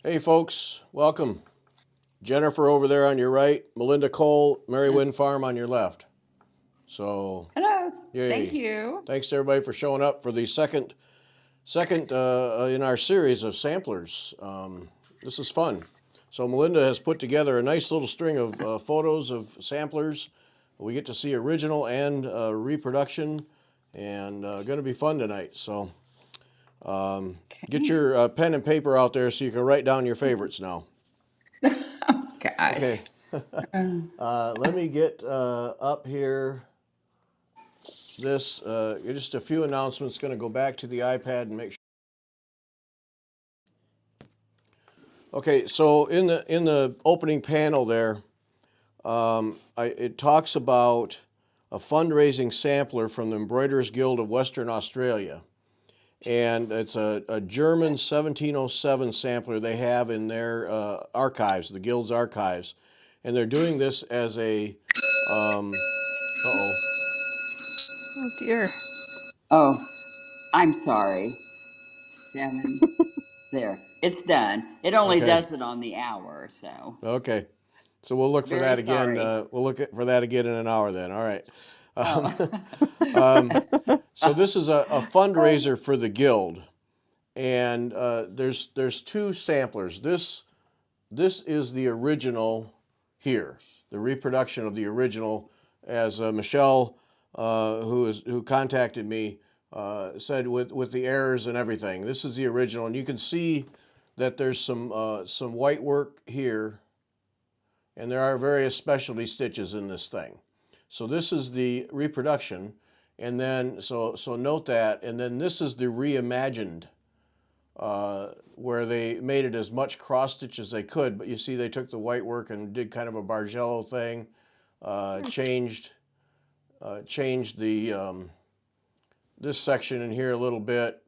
Hey folks, welcome. Jennifer over there on your right, Melinda Cole, Mary Wynn Farm on your left. So, Hello. Thank yay. you. Thanks to everybody for showing up for the second in our series of samplers. This is fun. So Melinda has put together a nice little string of photos of samplers. We get to see original and reproduction, and going to be fun tonight. So get your pen and paper out there so you can write down your favorites now. Gosh. Okay. Let me get up here this, just a few announcements. Going to go back to the iPad and make sure. Okay, so in the opening panel there, it talks about a fundraising sampler from the Embroiderers Guild of Western Australia. And it's a German 1707 sampler they have in their archives, the Guild's archives. And they're doing this as a, uh-oh. Oh dear. Oh, I'm sorry. 7. There. It's done. It only Okay, does it on the hour, so okay. So we'll look for very that again. sorry. We'll for that again in an hour then. All right. Um, Oh. so this is a fundraiser for the Guild. And there's two samplers. This is the original here, the reproduction of the original, as Michelle, who contacted me, said with the errors and everything. This is the original, and you can see that there's some white work here, and there are various specialty stitches in this thing. So this is the reproduction, and then so note that, and then this is the reimagined, where they made it as much cross stitch as they could, but you see they took the white work and did kind of a Bargello thing, changed the this section in here a little bit,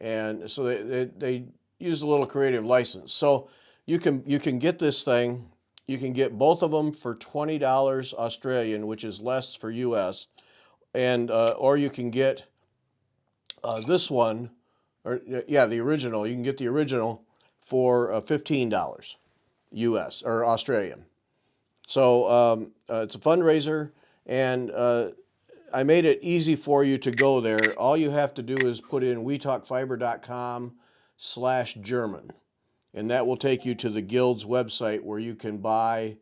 and so they used a little creative license. So you can get this thing, you can get both of them for $20 Australian, which is less for US, and or you can get this one, or yeah, the original. You can get the original for $15 US or Australian. So it's a fundraiser, and I made it easy for you to go there. All you have to do is put in wetalkfiber.com/German, and that will take you to the Guild's website where you can buy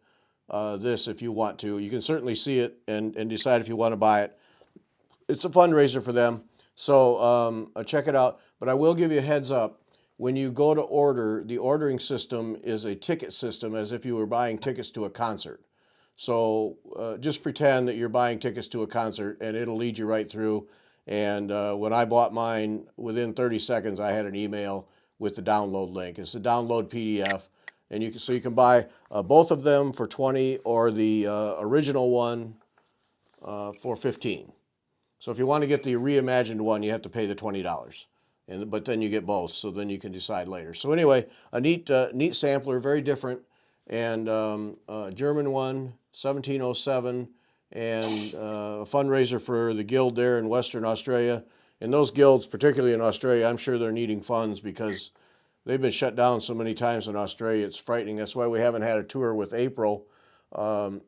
this if you want to. You can certainly see it and decide if you want to buy it. It's a fundraiser for them, so check it out. But I will give you a heads up. When you go to order, the ordering system is a ticket system, as if you were buying tickets to a concert. So just pretend that you're buying tickets to a concert, and it'll lead you right through. And when I bought mine, within 30 seconds, I had an email with the download link. It's a download PDF, and so you can buy both of them for 20, or the original one for 15. So if you want to get the reimagined one, you have to pay the $20, but then you get both. So then you can decide later. So anyway, a neat sampler, very different, and German one, 1707, and a fundraiser for the guild there in Western Australia. And those guilds, particularly in Australia, I'm sure they're needing funds because they've been shut down so many times in Australia. It's frightening. That's why we haven't had a tour with April from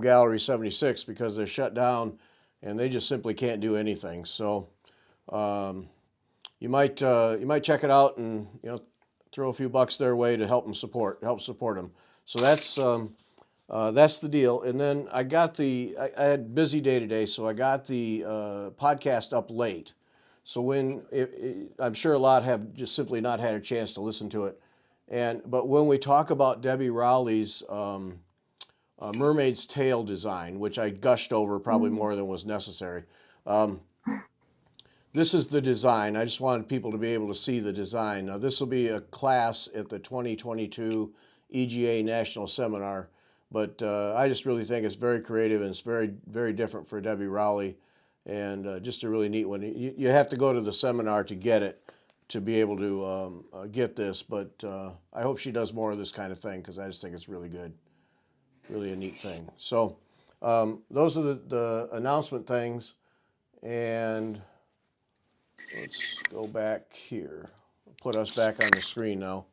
Gallery 76, because they're shut down and they just simply can't do anything. So you might check it out and throw a few bucks their way to help support them. So that's the deal. And then I had a busy day today, so I got the podcast up late. So I'm sure a lot have just simply not had a chance to listen to it. But when we talk about Debbie Rowley's Mermaid's Tail design, which I gushed over probably more than was necessary. This is the design. I just wanted people to be able to see the design. Now, this will be a class at the 2022 EGA National Seminar, but I just really think it's very creative, and it's very, very different for Debbie Rowley, and just a really neat one. You have to go to the seminar to get it, to be able to get this, but I hope she does more of this kind of thing, because I just think it's really good. Really a neat thing. So those are the announcement things, and let's go back here. put us back on the screen now.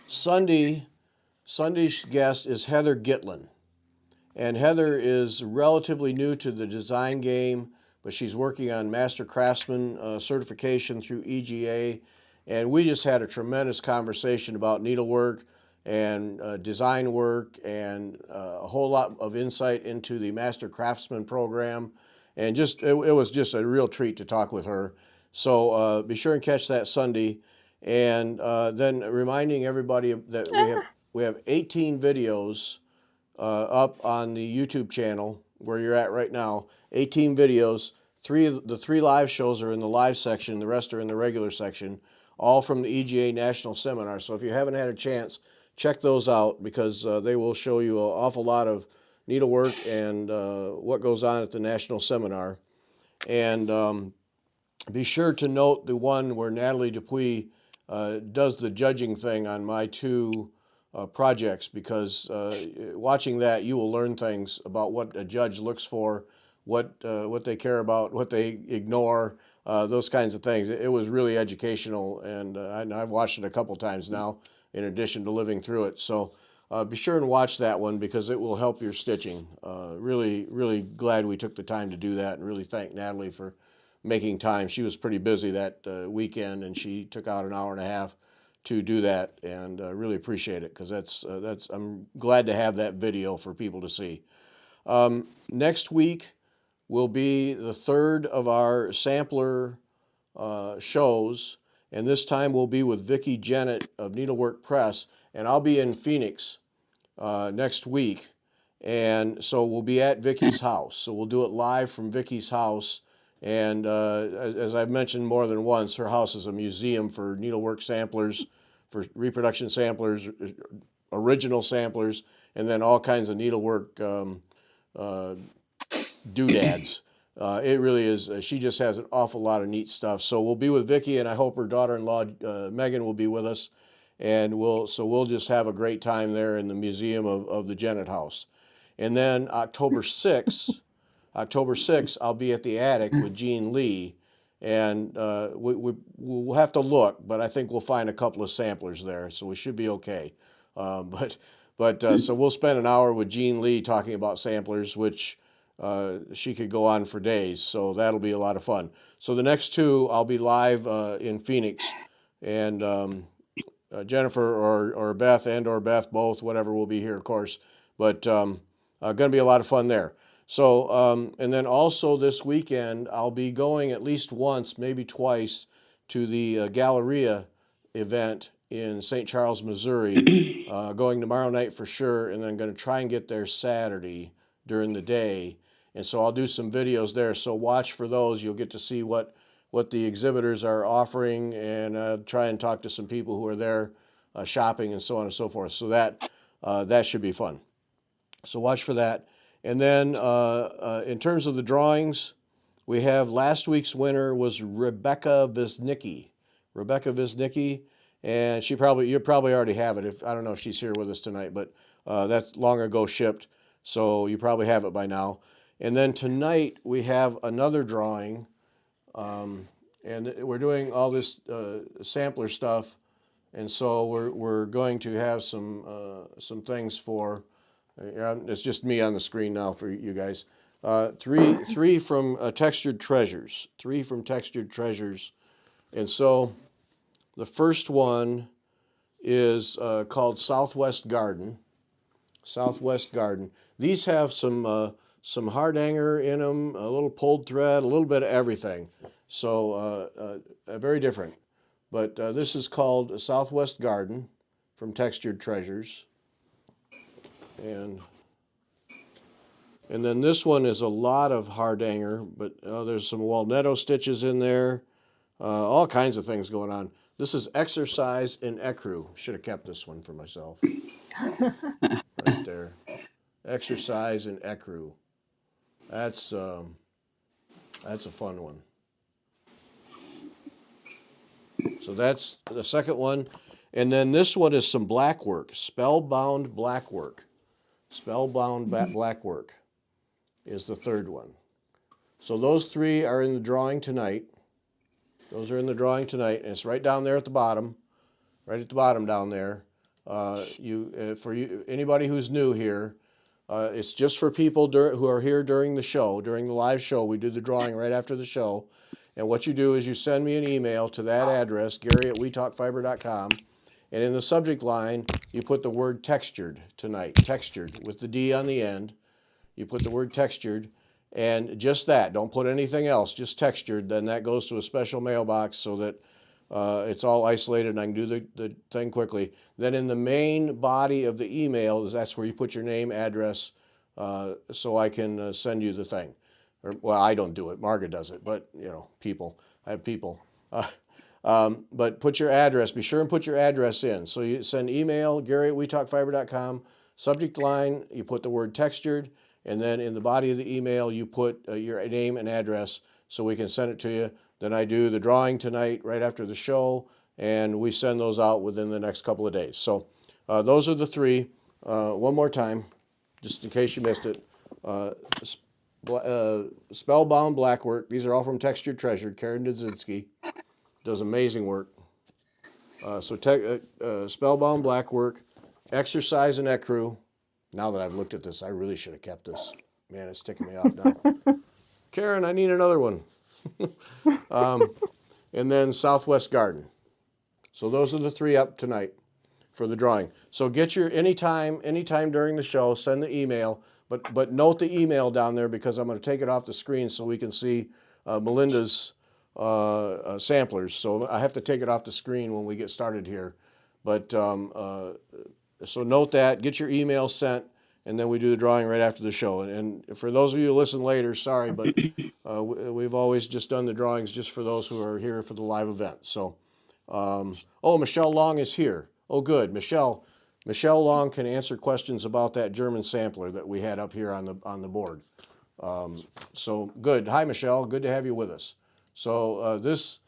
Sunday's guest is Heather Gitlin. And Heather is relatively new to the design game, but she's working on Master Craftsman certification through EGA. And we just had a tremendous conversation about needlework and design work and a whole lot of insight into the Master Craftsman program. And it was just a real treat to talk with her. So be sure and catch that Sunday. And then reminding everybody that we have 18 videos up on the YouTube channel where you're at right now. 18 videos. The three live shows are in the live section. The rest are in the regular section, all from the EGA National Seminar. So if you haven't had a chance, check those out because they will show you an awful lot of needlework and what goes on at the National Seminar. And be sure to note the one where Natalie Dupuis does the judging thing on my two projects, because watching that you will learn things about what a judge looks for, what they care about, what they ignore, those kinds of things. It was really educational, and I've watched it a couple times now in addition to living through it. So be sure and watch that one because it will help your stitching. Really, really glad we took the time to do that, and really thank Natalie for making time. She was pretty busy that weekend, and she took out an hour and a half to do that, and really appreciate it because I'm glad to have that video for people to see. Next week will be the third of our sampler shows, and this time we'll be with Vicki Jennett of Needlework Press, and I'll be in Phoenix next week, and so we'll be at Vicki's house. So we'll do it live from Vicki's house. And as I've mentioned more than once, her house is a museum for needlework samplers, for reproduction samplers, original samplers, and then all kinds of needlework doodads. It really is. She just has an awful lot of neat stuff. So we'll be with Vicki, and I hope her daughter-in-law Megan will be with us, and we'll just have a great time there in the museum of the Jennett House. And then October 6th, I'll be at the Attic with Jean Lee, and we'll have to look, but I think we'll find a couple of samplers there, so we should be okay. So we'll spend an hour with Jean Lee talking about samplers, which she could go on for days, so that'll be a lot of fun. So the next two, I'll be live in Phoenix, and Jennifer or Beth or Beth, both, whatever, will be here, of course, but going to be a lot of fun there. So, and then also this weekend, I'll be going at least once, maybe twice, to the Galleria event in St. Charles, Missouri. Going tomorrow night for sure, and then going to try and get there Saturday during the day. And so I'll do some videos there. So watch for those. You'll get to see what the exhibitors are offering, and try and talk to some people who are there shopping and so on and so forth. So that should be fun. So watch for that. And then in terms of the drawings, we have last week's winner was Rebecca Visnicki. And you probably already have it. I don't know if she's here with us tonight, but that's long ago shipped, so you probably have it by now. And then tonight we have another drawing, and we're doing all this sampler stuff, and so we're going to have some things for. It's just me on the screen now for you guys. Three from Textured Treasures. And so the first one is called Southwest Garden. These have some hard hanger in them, a little pulled thread, a little bit of everything. So very different. But this is called Southwest Garden from Textured Treasures. And then this one is a lot of hard hanger, but there's some Walnetto stitches in there, all kinds of things going on. This is Exercise in Ecru. Should have kept this one for myself. Right there. Exercise in Ecru. That's a fun one. So that's the second one. And then this one is some black work, Spellbound Black Work. Black Work is the third one. So those three are in the drawing tonight. Those are in the drawing tonight, and it's right down there at the bottom, right at the bottom down there. For you, anybody who's new here, it's just for people who are here during the show, during the live show. We do the drawing right after the show. And what you do is you send me an email to that address, Gary@WeTalkFiber.com, and in the subject line, you put the word textured tonight, textured with the D on the end. You put the word textured, and just that. Don't put anything else, just textured. Then that goes to a special mailbox so that it's all isolated and I can do the thing quickly. Then in the main body of the email, that's where you put your name, address, so I can send you the thing. Well, I don't do it. Marga does it, but people. I have people. But put your address. Be sure and put your address in. So you send email, Gary@WeTalkFiber.com. Subject line, you put the word textured, and then in the body of the email, you put your name and address so we can send it to you. Then I do the drawing tonight right after the show, and we send those out within the next couple of days. So those are the three. One more time, just in case you missed it. Spellbound Blackwork. These are all from Textured Treasured. Karen Dudzinski does amazing work. Spellbound Blackwork, Exercise and Ecru. Now that I've looked at this, I really should have kept this. Man, it's ticking me off now. Karen, I need another one. And then Southwest Garden. So those are the three up tonight for the drawing. So get your anytime during the show, send the email, but note the email down there because I'm going to take it off the screen so we can see Melinda's samplers. So I have to take it off the screen when we get started here. But so note that, get your email sent, and then we do the drawing right after the show. And for those of you who listen later, sorry, but we've always just done the drawings just for those who are here for the live event. So, Michelle Long is here. Oh, good. Michelle Long can answer questions about that German sampler that we had up here on the board. So good. Hi, Michelle. Good to have you with us. So this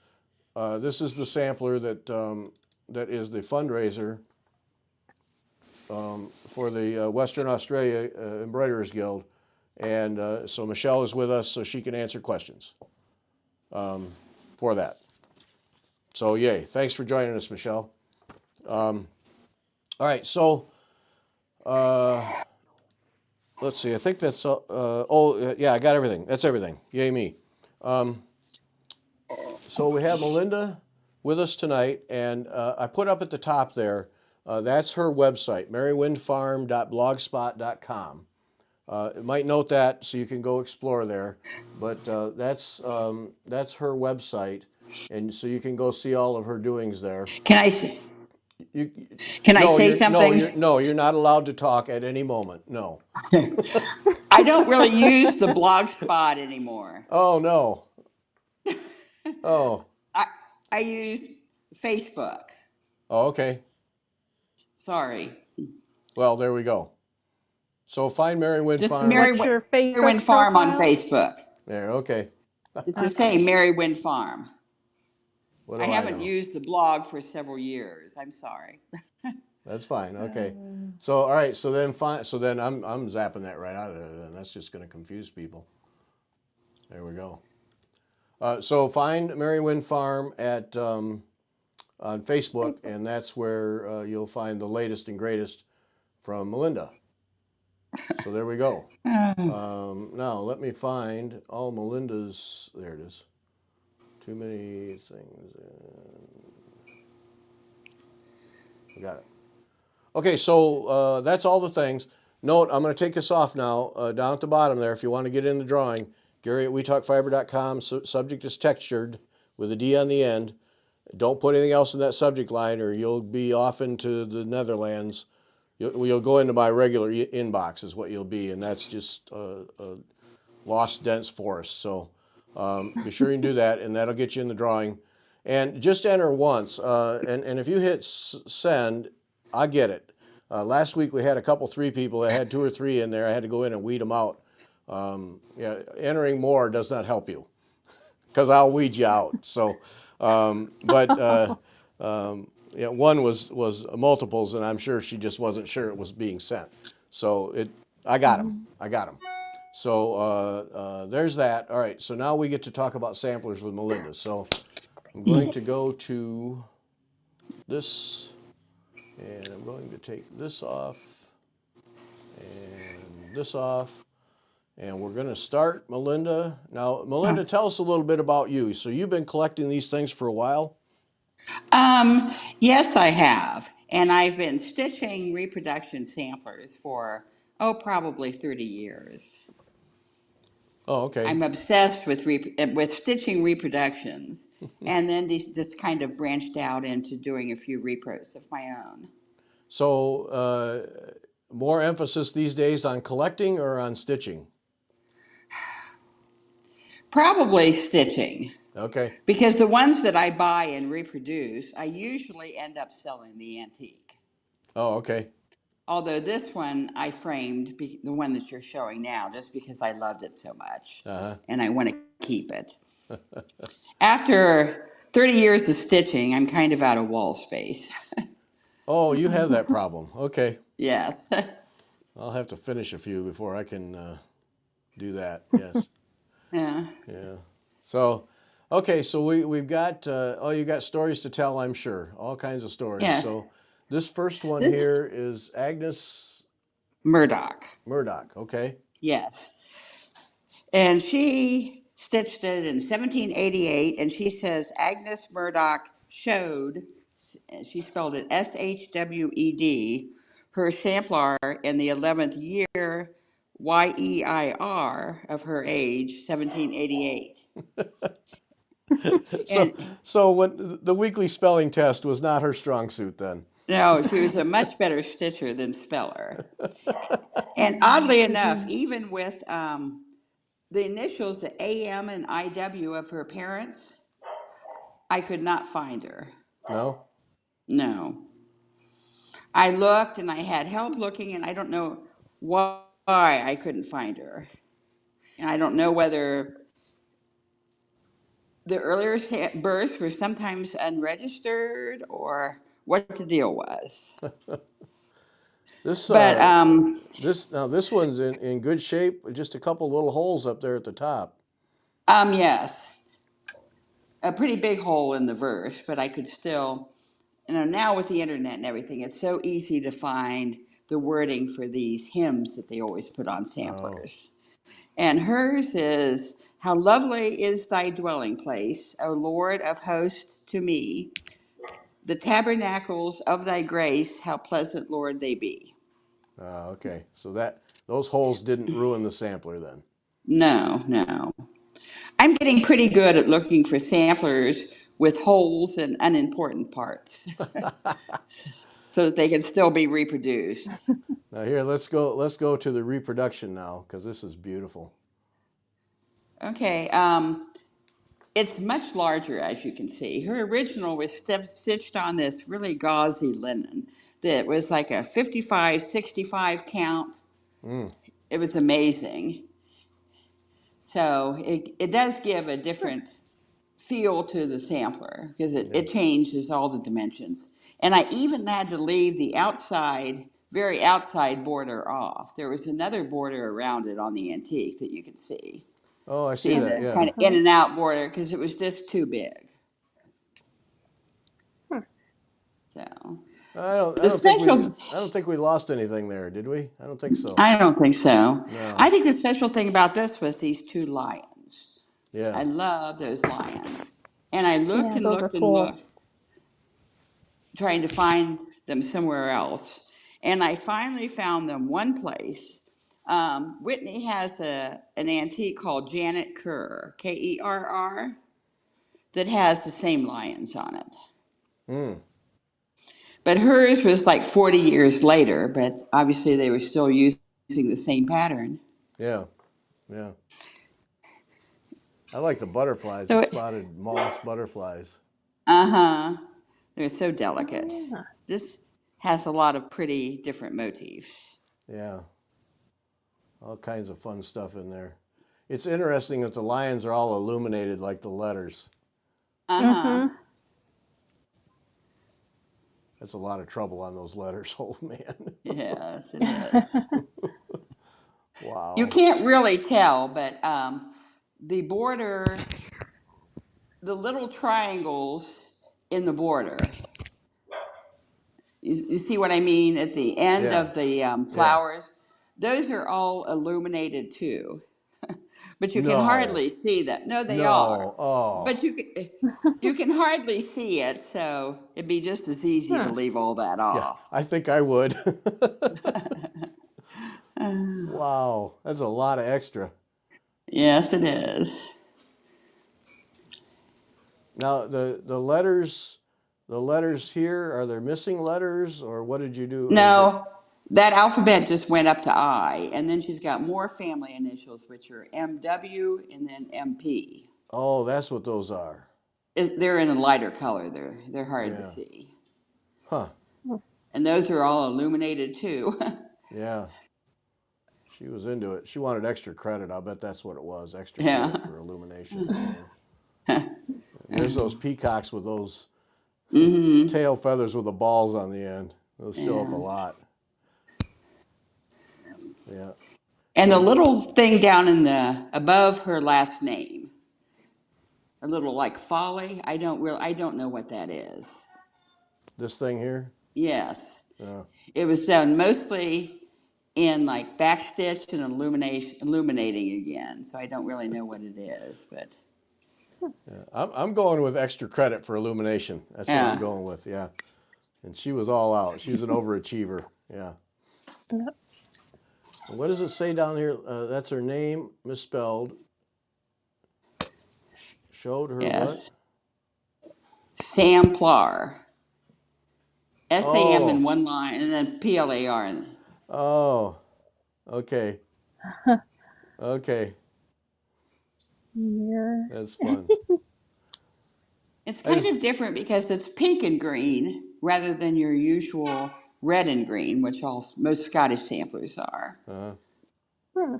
is the sampler that is the fundraiser for the Western Australia Embroiderers Guild. And so Michelle is with us so she can answer questions for that. So yay. Thanks for joining us, Michelle. All right, so let's see. I think that's, yeah, I got everything. That's everything. Yay me. So we have Melinda with us tonight, and I put up at the top there, that's her website, merrywindfarm.blogspot.com. It might note that so you can go explore there, but that's her website, and so you can go see all of her doings there. Can I say something? No, you're not allowed to talk at any moment. No. I don't really use the blog spot anymore. Oh, no. Oh. I use Facebook. Oh, okay. Sorry. Well, there we go. So find Merry Wind Farm. What's your Facebook Merry Wind Farm on Facebook. There, okay. It's the same, Merry Wind Farm. What I do haven't know? used the blog for several years. I'm sorry. That's fine. Okay. So all right. So then I'm zapping that right out of there. Then that's just going to confuse people. There we go. So find Merry Wind Farm at on Facebook, and that's where you'll find the latest and greatest from Melinda. So there we go. Now let me find all Melinda's. There it is. Too many things. We got it. Okay, so that's all the things. Note, I'm going to take this off now. Down at the bottom there, if you want to get in the drawing, Gary@WeTalkFiber.com. Subject is textured with a D on the end. Don't put anything else in that subject line, or you'll be off into the Netherlands. You'll go into my regular inbox is what you'll be, and that's just a lost dense forest. So be sure you can do that, and that'll get you in the drawing. And just enter once, and if you hit send, I get it. Last week we had three people that had 2 or 3 in there. I had to go in and weed them out. Entering more does not help you because I'll weed you out. So, one was multiples, and I'm sure she just wasn't sure it was being sent. So I got him. So there's that. All right. So now we get to talk about samplers with Melinda. So I'm going to go to this, and I'm going to take this off and this off. And we're going to start, Melinda. Now, Melinda, tell us a little bit about you. So you've been collecting these things for a while? Yes, I have. And I've been stitching reproduction samplers for, probably 30 years. Oh, okay. I'm obsessed with stitching reproductions, and then this kind of branched out into doing a few repros of my own. So more emphasis these days on collecting or on stitching? Probably stitching, Okay. because the ones that I buy and reproduce, I usually end up selling the antique. Oh, okay. Although this one I framed, the one that you're showing now, just because I loved it so much, Uh-huh. and I want to keep it. After 30 years of stitching, I'm kind of out of wall space. Oh, you have that problem. Okay. Yes. I'll have to finish a few before I can do that. Yes. Yeah. Yeah. So, okay. So we've got, you got stories to tell, I'm sure. All kinds of stories. Yeah. So this first one This here is Agnes Murdoch. Murdoch. Okay. Yes. And she stitched it in 1788, and she says Agnes Murdoch showed, she spelled it Shwed, her sampler in the 11th year, YEIR, of her age, 1788. So, And so when the weekly spelling test was not her strong suit then. no, she was a much better stitcher than speller. And oddly enough, even with the initials, the AM and IW of her parents, I could not find her. No? No. I looked and I had help looking, and I don't know why I couldn't find her. And I don't know whether the earlier births were sometimes unregistered or what the deal was. This But this one's in good shape. Just a couple little holes up there at the top. yes, a pretty big hole in the verse, but I could still, now with the internet and everything, it's so easy to find the wording for these hymns that they always put on samplers. And hers is, "How lovely is thy dwelling place, O Lord of hosts, to me. The tabernacles of thy grace, how pleasant, Lord, they be." Okay. So those holes didn't ruin the sampler then. No, no. I'm getting pretty good at looking for samplers with holes and unimportant parts so that they can still be reproduced. Now here, let's go to the reproduction now, because this is beautiful. Okay, it's much larger, as you can see. Her original was stitched on this really gauzy linen that was like a 55, 65 count. Mm. It was amazing. So it does give a different feel to the sampler because it changes all the dimensions. And I even had to leave the outside, very outside border off. There was another border around it on the antique that you can see. Oh, I see See that. the Yeah. kind of in and out border because it was just too big. So I don't the special, I don't think we lost anything there, did we? I don't think so. I don't think so. No. I think the special thing about this was these two lions. I Yeah. love those lions. And I looked Yeah, and those are looked and cool. looked, trying to find them somewhere else. And I finally found them one place. Whitney has an antique called Janet Kerr, Kerr, that has the same lions on it. Mm. But hers was like 40 years later, but obviously they were still using the same pattern. Yeah. Yeah. I like the butterflies, So, the spotted moss butterflies. uh-huh. They're so delicate. Yeah. This has a lot of pretty different motifs. Yeah. All kinds of fun stuff in there. It's interesting that the lions are all illuminated like the letters. Uh-huh. That's a lot of trouble on those letters, old man. Yes, it is. Wow. You can't really tell, but the border the little triangles in the border. You see what I mean? At the end Yeah. of the Yeah. flowers, those are all illuminated too. But you can No. hardly see that. No, they are. No. Oh. But you can hardly see it, so it'd be just as easy to Huh. leave all that Yeah. off. I think I would. Wow. That's a lot of extra. Yes, it is. Now the letters here, are there missing letters or what did you do? Or is it? No, that alphabet just went up to I, and then she's got more family initials, which are MW and then MP. Oh, that's what those are. They're in a lighter color. They're hard to Yeah. see, Huh. and those are all illuminated too. Yeah. She was into it. She wanted extra credit. I'll bet that's what it was. Extra Yeah. credit for illumination. Yeah. And there's those peacocks with those Mm-hmm. tail feathers with the balls on the end. Those show up a Yes. lot. Yeah. And the And little thing down in the above her last name, a little like folly. I don't know what that is. this thing here. Yes, Yeah. it was done mostly in like backstitch and illuminating again. So I don't really know what it is, but Yeah. I'm going with extra credit for illumination. That's what I'm yeah. going with. Yeah. And she was all out. She's an overachiever. Yeah. Yep. And what does it say down here? That's her name, misspelled. Showed her what? Yes. Samplar. SAM in Oh. one line and then PLAR. Oh. Okay. Okay. Yeah. That's fun. It's I kind just of different because it's pink and green rather than your usual red and green, which most Scottish samplers are. uh, Hmm.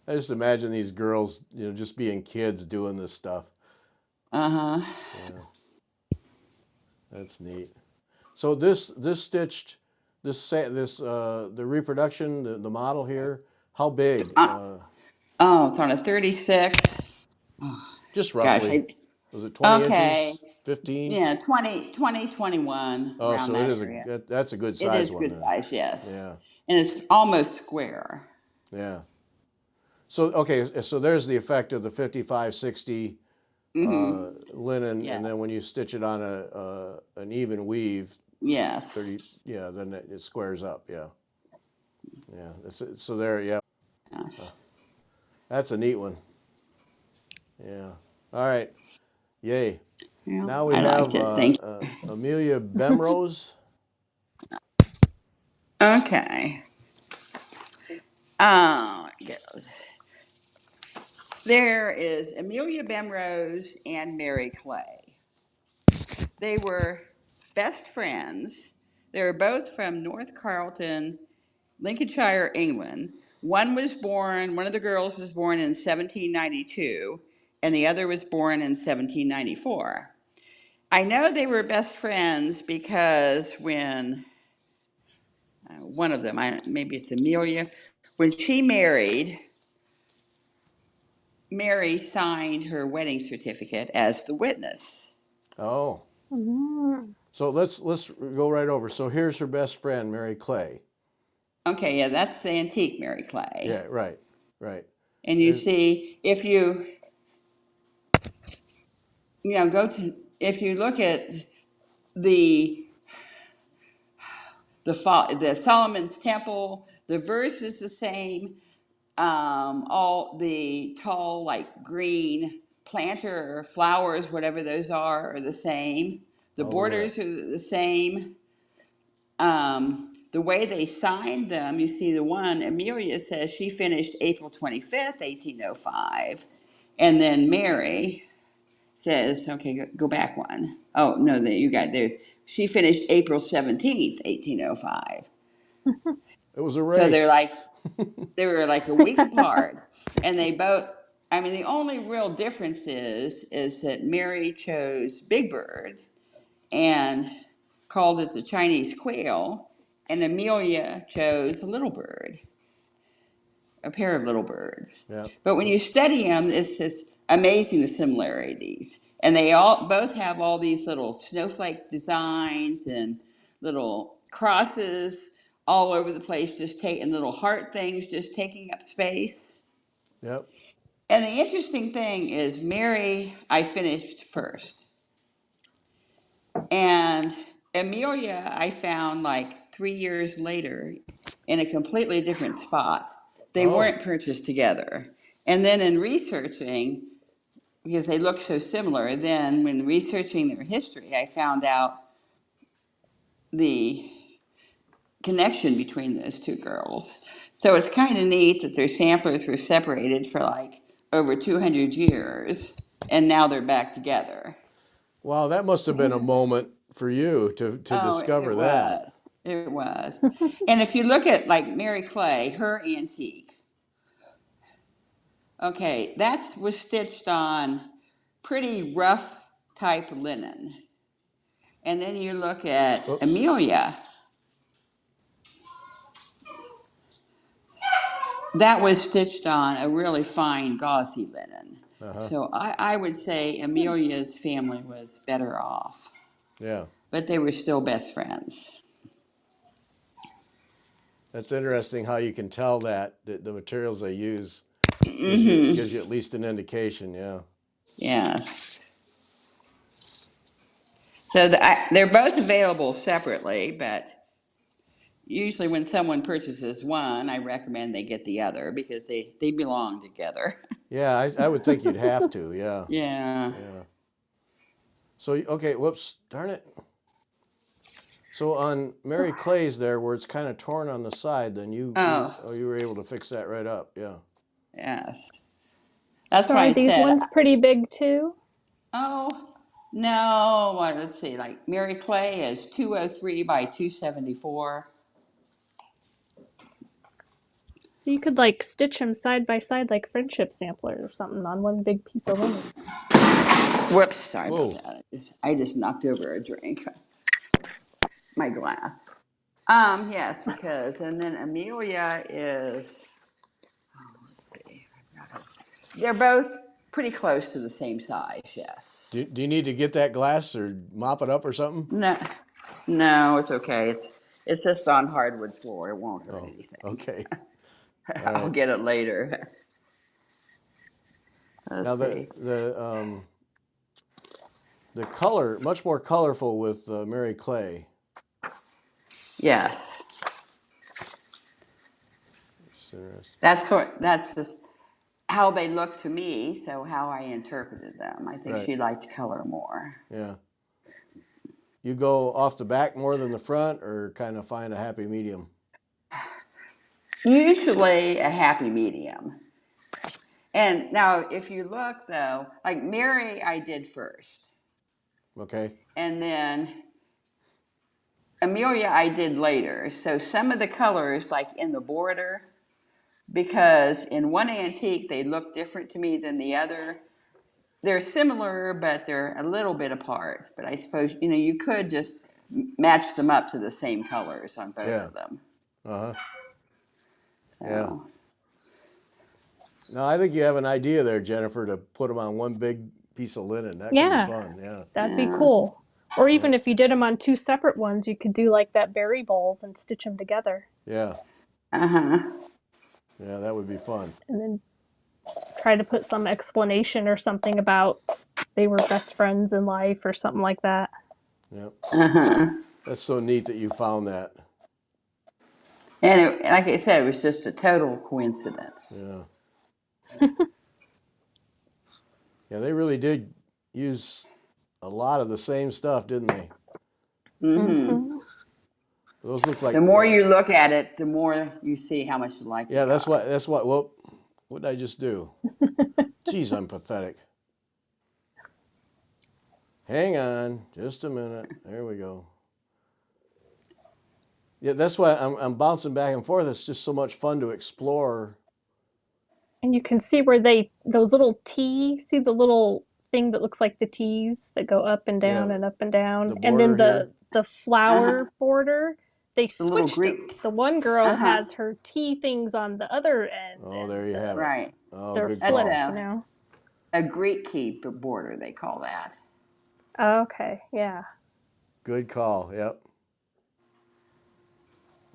I just imagine these girls, just being kids doing this stuff. Uh-huh. Yeah. That's neat. So this stitched the reproduction, the model here, how big? Uh, oh, it's on a 36. Oh, Just gosh, roughly. Was it 20 okay. inches? 15? Yeah, 21, Oh, around so it that is area. that's a good It size is one good then. size, yes. Yeah. And it's almost square. Yeah. So okay, so there's the effect of the 55-60 Mm-hmm. linen, Yeah. and then when you stitch it on an even weave, Yes. 30, yeah, then it squares up. Yeah. Yeah. So there, yeah. Yes. That's a neat one. Yeah. All right. Yay. Yeah, Now we I have liked it. Thank Amelia Benrose. you. Okay. It goes. There is Amelia Benrose and Mary Clay. They were best friends. They were both from North Carlton, Lincolnshire, England. One of the girls was born in 1792, and the other was born in 1794. I know they were best friends because when one of them, maybe it's Amelia, when she married, Mary signed her wedding certificate as the witness. Oh. Mm. So let's go right over. So here's her best friend, Mary Clay. Okay, yeah, that's the antique Mary Yeah, Clay. right, right. And you There's see, if you if you look at the the Solomon's Temple, the verse is the same. All the tall, like green planter flowers, whatever those are the same. The oh yeah. borders are the same. The way they signed them, you see the one, Amelia says she finished April 25th, 1805. And then Mary says, okay, go back one. Oh, no, you got there. She finished April 17th, 1805. It was a So race. they were like a week apart. And they both, I mean, the only real difference is that Mary chose Big Bird and called it the Chinese quail, and Amelia chose a little bird, a pair of little birds. Yeah. But when you study them, it's amazing, the similarities. And they all both have all these little snowflake designs and little crosses all over the place, just taking little heart things, just taking up space. Yep. And the interesting thing is, Mary, I finished first. And Amelia, I found like 3 years later in a completely different spot. They Oh, weren't purchased together. And then in researching, because they look so similar, then when researching their history, I found out the connection between those two girls. So it's kind of neat that their samplers were separated for like over 200 years, and now they're back together. wow, that must have been a moment for you to Oh, it discover that. was. It was. And if you look at like Mary Clay, her antique, okay, that was stitched on pretty rough type linen. And then you look at Oops. Amelia, that was stitched on a really fine gauzy linen. Uh-huh. So I would say Amelia's family was better off, Yeah. but they were still best friends. That's interesting how you can tell that the materials they use Mm-hmm. gives you at least an indication. Yeah. Yeah. So they're both available separately, but usually when someone purchases one, I recommend they get the other because they belong together. Yeah, I would think you'd have to. Yeah. Yeah. Yeah. So okay, whoops, darn it. So on Mary Clay's there, where it's kind of torn on the side, then Oh, you were able to fix that right up. Yeah. yes. That's So why are I these said, ones pretty big too? oh, no, well, let's see, like Mary Clay is 203 by 274. So you could like stitch them side by side like friendship samplers or something on one big piece of linen. Whoops, sorry about Whoa. that. I just knocked over a drink, my glass. Yes, because, and then Amelia is, let's see, they're both pretty close to the same size, yes. Do you need to get that glass or mop it up or something? No, no, it's okay. It's just on hardwood floor. It won't hurt Oh, anything. okay. All I'll right. get it later. Now Let's see. the color much more colorful with Mary Clay. Yes, It's interesting. that's just how they look to me. So how I interpreted them. I think Right. she liked color more. Yeah. You go off the back more than the front, or kind of find a happy medium? Usually a happy medium. And now, if you look though, like Mary, I did first, Okay. and then Amelia, I did later. So some of the colors, like in the border, because in one antique they look different to me than the other. They're similar, but they're a little bit apart. But I suppose you could just match them up to the same colors on both Yeah. of them. Uh-huh. Yeah. So No, I think you have an idea there, Jennifer, to put them on one big piece of linen. That could be Yeah, fun. Yeah. that'd be yeah, cool. Or Yeah. even if you did them on two separate ones, you could do like that berry bowls and stitch them together. Yeah. uh-huh. Yeah, that would be fun. And then try to put some explanation or something about they were best friends in life or something like that. Yep. Uh-huh. That's so neat that you found that. And like I said, it was just a total coincidence. Yeah. Yeah, they really did use a lot of the same stuff, didn't they? Mm-hmm. Mm-hmm. Those look The like more you look at it, the more you see how much alike yeah, they are. that's what well, what did I just do? Geez, I'm pathetic. Hang on, just a minute. There we go. Yeah, that's why I'm bouncing back and forth. It's just so much fun to explore. And you can see where those little see the little thing that looks like the T's that go up and Yeah, down and up and down. the And then border here. the Uh-huh. flower border, they The little switched them. Greek. The one girl Uh-huh. has her T things on the other end, Oh, and there you have it. Right. Oh, they're good That's flipped, call. you know. A Greek key border, they call that. Okay, yeah. Good call. Yep.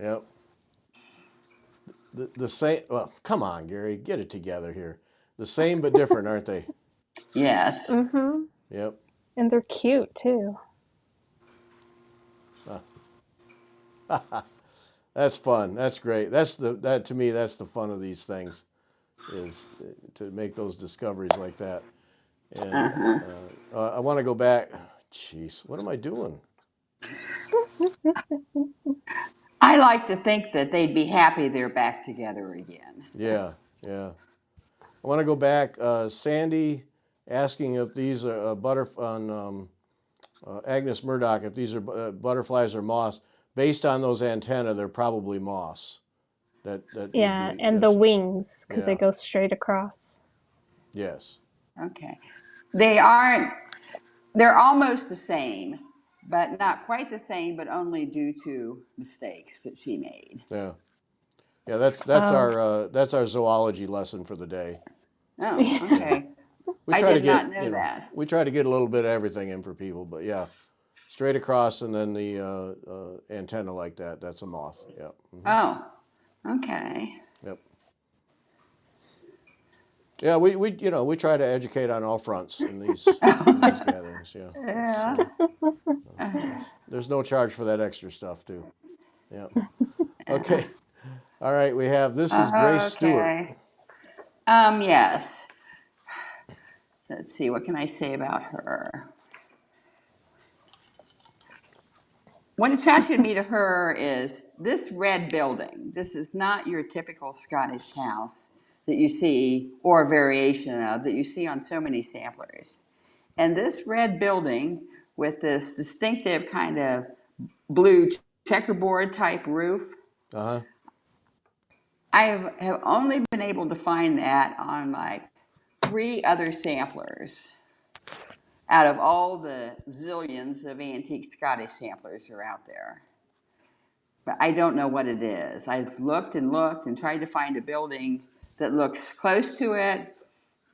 Yep. The same. Well, come on, Gary, get it together here. The same but different, aren't they? Yes. Mm-hmm. Yep. And they're cute too. That's fun. That's great. That to me. That's the fun of these things, is to make those discoveries like that. And Uh-huh. I want to go back. Jeez, what am I doing? I like to think that they'd be happy they're back together again. Yeah, yeah. I want to go back. Sandy asking if these are on Agnes Murdoch, if these are butterflies or moths. Based on those antennae, they're probably moths. That would Yeah, be and the that's wings, because they yeah. go straight across. Yes. Okay. They aren't, they're almost the same, but not quite the same, but only due to mistakes that she made. Yeah. Yeah. Oh, That's our zoology lesson for the day. Oh, Yeah. yeah. okay. We I try to did get not know that. we try to get a little bit of everything in for people, but yeah, straight across and then the antenna like that. That's a moth. Yeah. Hmm. Oh, okay. Yep. Yeah. We try to educate on all fronts in these gatherings. Yeah. Yeah. There's no charge for that extra stuff too. Yeah. Okay. All right. We have this is Grace Stewart. Okay. Yes. Let's see, what can I say about her? What attracted me to her is this red building. This is not your typical Scottish house that you see, or a variation of, that you see on so many samplers. And this red building with this distinctive kind of blue checkerboard type roof, Uh huh. have only been able to find that on like 3 other samplers out of all the zillions of antique Scottish samplers are out there. But I don't know what it is. I've looked and tried to find a building that looks close to it,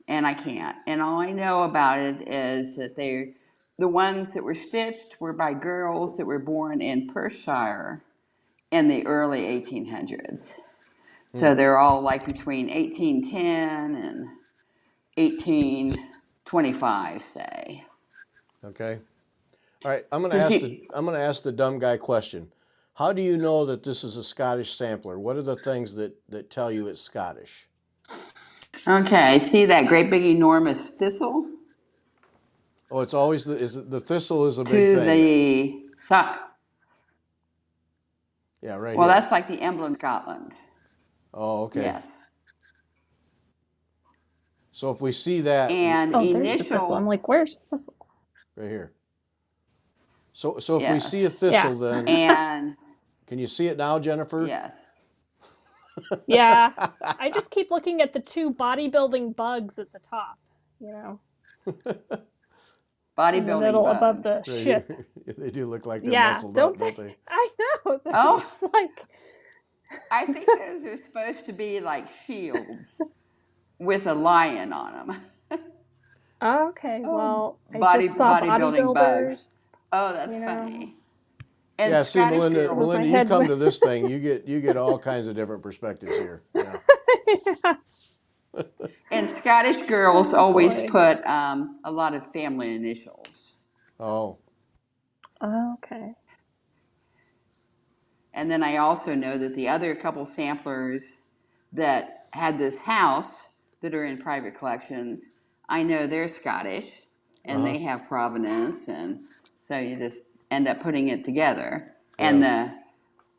and I can't. And all I know about it is that the ones that were stitched were by girls that were born in Perthshire in the early 1800s. Hmm. So they're all like between 1810 and 1825, say. Okay. All right. So she, I'm gonna ask the dumb guy question. How do you know that this is a Scottish sampler? What are the things that tell you it's Scottish? okay, see that great big enormous thistle Oh, it's always the thistle is a big to thing then. the side? Yeah, right Well, here. that's like the emblem of Scotland. Oh, okay. Yes. So if we see that And Oh, there's the thistle. I'm initial, like, where's the thistle? right here. So if we yes. see a Yeah. thistle, then And can you see it now, Jennifer? yes. Yeah. I just keep looking at the 2 bodybuilding bugs at the top, you know, in the Bodybuilding middle above the bugs. Right ship. here. They do look like they're Yeah, muscled don't up, they? don't they? I know. They're Oh, just like, I think those are supposed to be like shields with a lion on them. oh, okay, Oh, well, I just saw bodybuilding bugs. bodybuilders, Oh, that's you know. funny. And Yeah, see, Scottish That was girls. my Melinda, you head. come to this thing, you get all kinds of different perspectives here. Yeah. Yeah. And Scottish girls Oh always boy. put a lot of family initials. Oh, Oh, okay. And then I also know that the other couple samplers that had this house that are in private collections, I know they're Scottish and uh-huh. they have provenance, and so you just end up putting it together. And Yeah.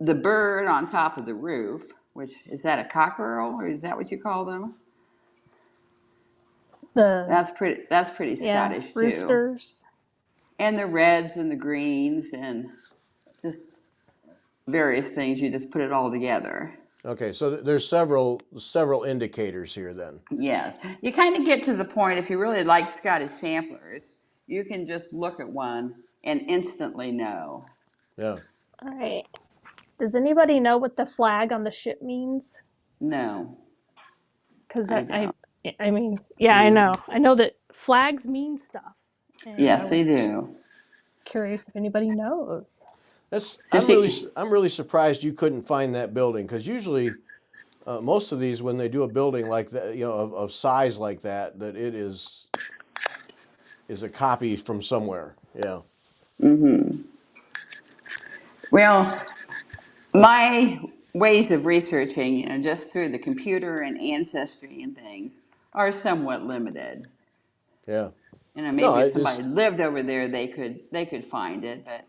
the bird on top of the roof, which is that a cockerel or is that what you call them? The, That's pretty yeah, Scottish too. roosters. And the reds and the greens and just various things. You just put it all together. Okay, so there's several indicators here then. Yes. You kind of get to the point, if you really like Scottish samplers, you can just look at one and instantly know. Yeah. All right. Does anybody know what the flag on the ship means? No, Because I I don't. I mean, yeah, I know. I know that flags mean stuff, and I Yes, they was just do. curious if anybody knows. That's So she, I'm really surprised you couldn't find that building because usually most of these when they do a building like that, you know, of size like that, that it is a copy from somewhere. Yeah. well, my ways of researching, just through the computer and ancestry and things, are somewhat limited. Yeah. No, Maybe if it somebody is. lived over there, they could find it, but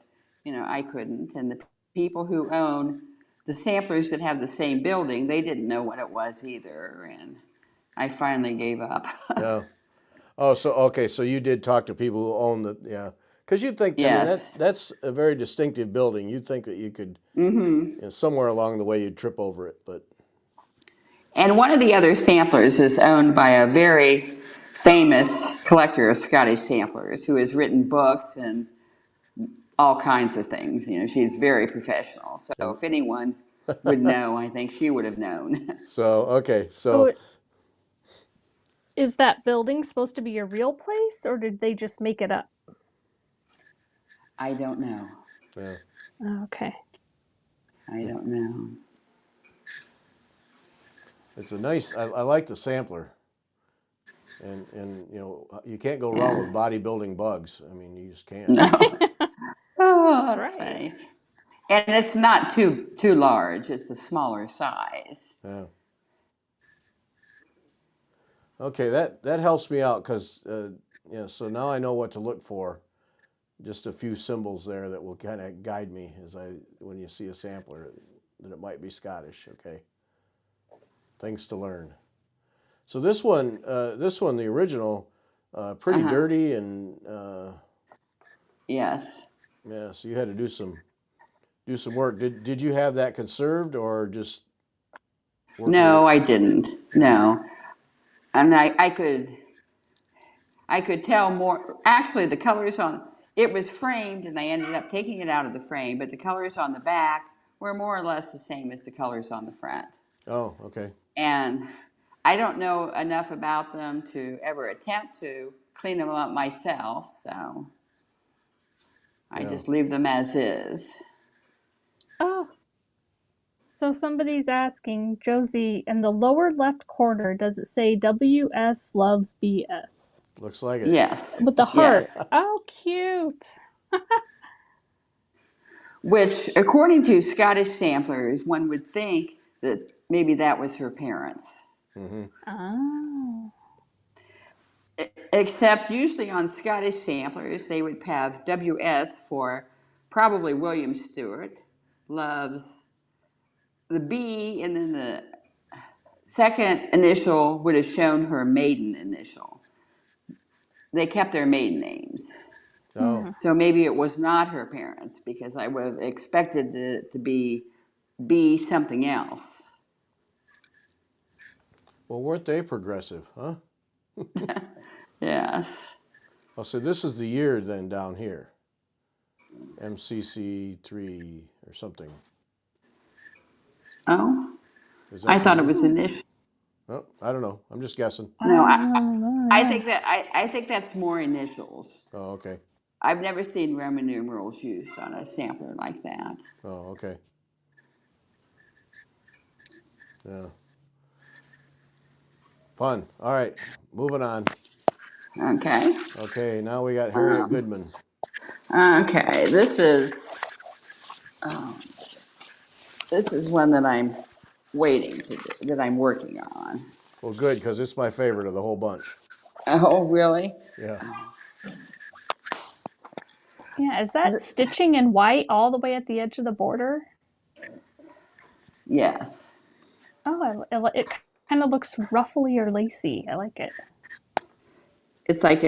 I couldn't. And the people who own the samplers that have the same building, they didn't know what it was either, and I finally gave up. Yeah. Oh, so okay, so you did talk to people who own the yeah, because you'd think I mean Yes. that's a very distinctive building. You'd think that you could somewhere along the way you'd trip over it, but And one of the other samplers is owned by a very famous collector of Scottish samplers who has written books and all kinds of things. She's very professional. So and if anyone would know, I think she would have known. so okay, So, so is that building supposed to be a real place, or did they just make it up? I don't know. yeah, Okay. I don't know. it's a nice. I like the sampler, and you know you can't go wrong with Yeah. bodybuilding bugs. I mean you just can't. No. Oh, That's that's right. funny. And it's not too large. It's a smaller size. Yeah. Okay, that helps me out because yeah. So now I know what to look for. Just a few symbols there that will kind of guide me as I when you see a sampler that it might be Scottish. Okay, things to learn. So this one, the original, Uh pretty huh. dirty and Yes. yeah. So you had to do some work. Did you have that conserved or just working No, it? I didn't. Yeah. No. And I could tell more. Actually, the colors on it was framed, and I ended up taking it out of the frame. But the colors on the back were more or less the same as the colors on the front. Oh, okay. And I don't know enough about them to ever attempt to clean them up myself. So I Yeah. just leave them as is. Oh, so somebody's asking, Josie, in the lower left corner, does it say WS loves BS? Looks like it. Yes. With the heart. Yes. Oh, cute. Which, according to Scottish samplers, one would think that maybe that was her parents. Mm-hmm. Oh. Except usually on Scottish samplers, they would have WS for probably William Stewart, loves the B, and then the second initial would have shown her maiden initial. They kept their maiden names. Oh, So maybe it was not her parents because I would have expected it to be something else. well, weren't they progressive, huh? Yes. Oh, so this is the year then down here. MCC 3 or something. Oh, Is I that the thought it year? was initial. Oh, I don't know. I'm just guessing. No, I don't know. I Yeah. think that I think that's more initials. Oh, okay. I've never seen Roman numerals used on a sampler like that. Oh, okay. Yeah. Fun. All right. Moving on. Okay. Okay. Now we got Harriet Um, Goodman. okay. Um, this is one that I'm waiting to do, that I'm working on. Well, good because it's my favorite of the whole bunch. Oh, really? Yeah. Yeah, is that stitching in white all the way at the edge of the border? Yes. Oh, it kind of looks ruffly or lacy. I like it. It's like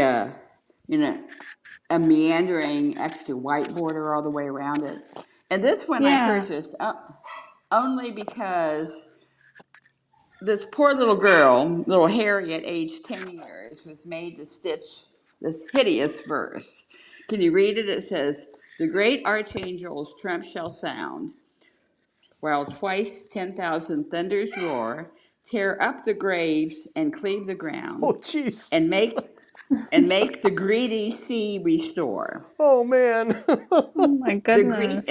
you know, a meandering extra white border all the way around it. And this one I Yeah. purchased only because this poor little girl, little Harriet, aged 10 years, was made to stitch this hideous verse. Can you read it? It says, "The great archangel's trump shall sound, while twice 10,000 thunders roar. tear up the graves and cleave the Oh, ground, jeez. and make the greedy sea restore. Oh, man. Oh my goodness.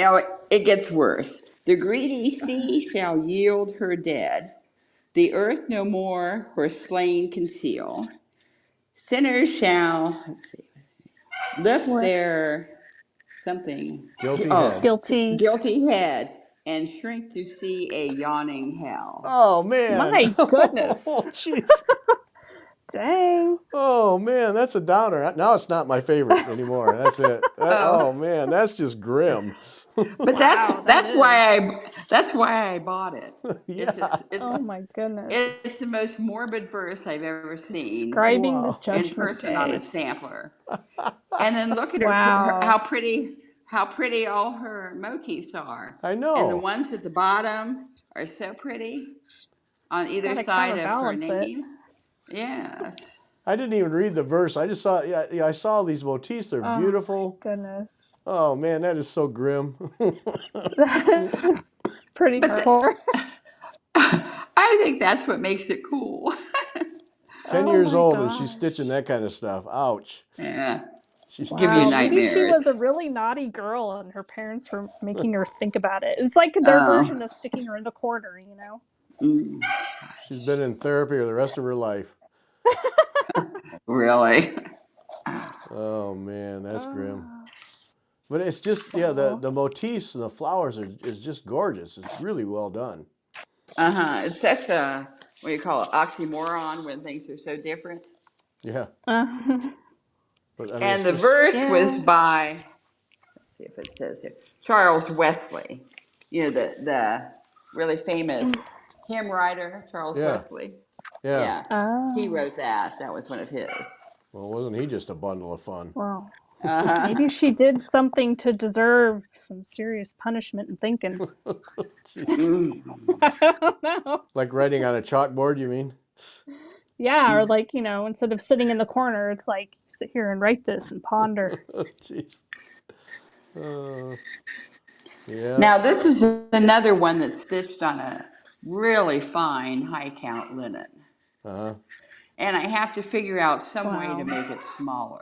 It gets worse. The greedy sea shall yield her dead. The earth no more her slain conceal. Sinners shall, let's see, lift What? their something, Guilty head. Guilty. guilty head and shrink to see a yawning hell. Oh, man. My goodness. Oh, jeez. Dang. Oh, man, that's a downer. Now it's not my favorite anymore. That's it. Oh, man, that's just grim. But Wow, that's that why I bought it. Yeah. Oh my goodness. It's the most morbid verse I've ever seen Describing the Wow. in judgment person on a day. sampler. And then look at her, Wow. how pretty all her motifs are. I And the know. ones at the bottom are so pretty on either Gotta side of her counterbalance it. name. Yes. I didn't even read the verse. I just saw, I saw these motifs. They're Oh, beautiful. Goodness. Oh, man, that is so grim. That's pretty hardcore. I think that's what makes it cool. 10 Oh years my old and she's gosh. stitching that kind of stuff. Ouch. Yeah. She's Give you Wow, maybe she nightmares. was a really naughty girl and her parents were making her think about it. It's like their version of sticking her in the corner, you know? Mm, she's been in therapy the rest of her life. really. Oh, man, that's grim. Oh. But it's just, the motifs and the flowers is just gorgeous. It's really well done. It's such a, what do you call it, oxymoron when things are so different. Yeah. But I mean, And it's the just, verse was Yeah. by, let's see if it says here, Charles Wesley. You know, the really famous hymn writer, Charles yeah, Wesley. yeah. Yeah. He Oh. wrote that. That was one of his. Well, wasn't he just a bundle of fun? Well, Uh-huh. maybe she did something to deserve some serious punishment and thinking. Jeez. Mm. I don't know. Like writing on a chalkboard, you mean? Yeah, or like, instead of sitting in the corner, it's like sit here and write this and ponder. Jeez. Yeah. Now, this is another one that's stitched on a really fine high count linen. Uh-huh. And I have to figure out some way Wow. to make it smaller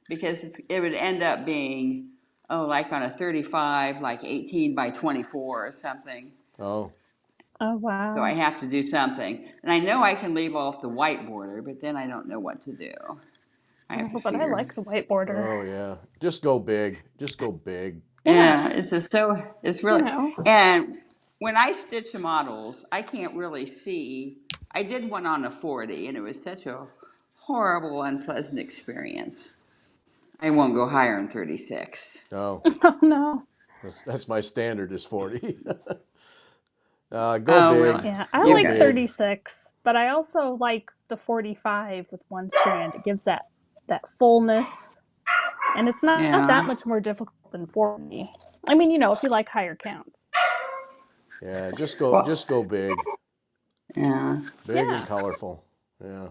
because it would end up being, like on a 35, like 18 by 24 or something. Oh. Oh, wow. So I have to do something. And I know I can leave off the white border, but then I don't know what to do. I have to But I figure. like the white border. Oh, yeah. Just go big. Just go big. Yeah, it's really, You know. and when I stitch models, I can't really see. I did one on a 40 and it was such a horrible, unpleasant experience. I won't go higher than 36. Oh. Oh, no. That's my standard is 40. Go Oh, big. really? Yeah, I Go like big. 36, but I also like the 45 with one strand. It gives that fullness, and it's not Yeah. that much more difficult than 40. I mean, if you like higher counts. Yeah, just Well- go big. Yeah. Big Yeah. and colorful. Yeah.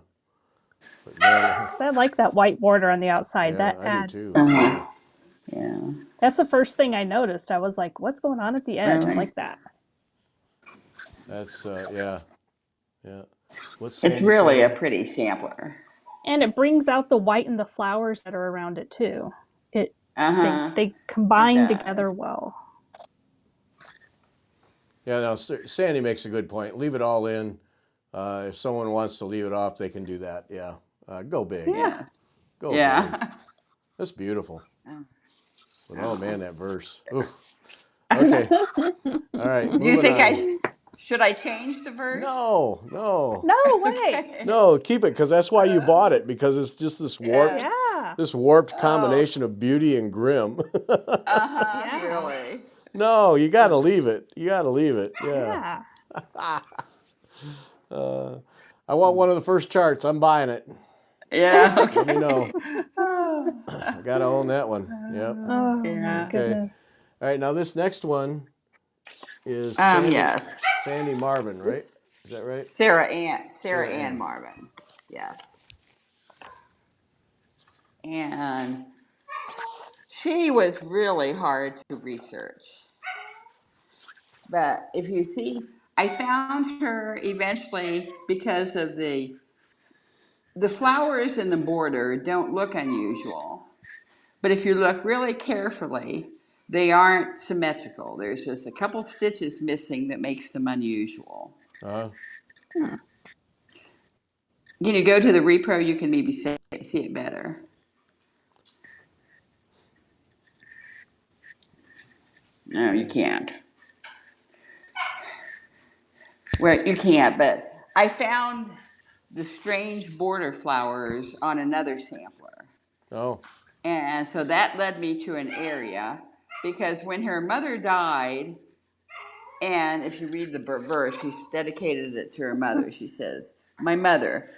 But man, So I like that white border on the outside. yeah, That I adds. do too. Uh-huh. Yeah. That's the first thing I noticed. I was like, "What's going on at the edge?" I Really? like that. That's yeah. Yeah. What's It's Sandy really saying? a pretty sampler. And it brings out the white and the flowers that are around it too. Uh-huh. They combine does. together well. Yeah, no, Sandy makes a good point. Leave it all in. If someone wants to leave it off, they can do that. Yeah. Go big. Yeah. Go big. Yeah. That's beautiful. Oh. But oh man, that verse. Oof. Okay. All right. You moving think on. should I change the verse? No. No way. No, keep it because that's why you bought it, because it's just this warped, Yeah. combination of beauty and grim. Uh-huh. Yeah. Really? No, you got to leave it. You got to leave it. Yeah. Yeah. I want one of the first charts. I'm buying it. Yeah. Let me know. I got to own that one. Yep. Oh Yeah. my Okay. goodness. All right, now this next one is Sandy, Yes. Sandy Marvin, right? Is that right? Sarah Sarah Ann Ann. Marvin. Yes. And she was really hard to research. But if you see, I found her eventually because of the flowers in the border don't look unusual, but if you look really carefully, they aren't symmetrical. There's just a couple stitches missing that makes them unusual. Uh, Hmm. Go to the repro, you can maybe see it better. No, you can't. Well, you can't, but I found the strange border flowers on another sampler. oh, And so that led me to an area because when her mother died, and if you read the verse, she's dedicated it to her mother. She says, "My mother,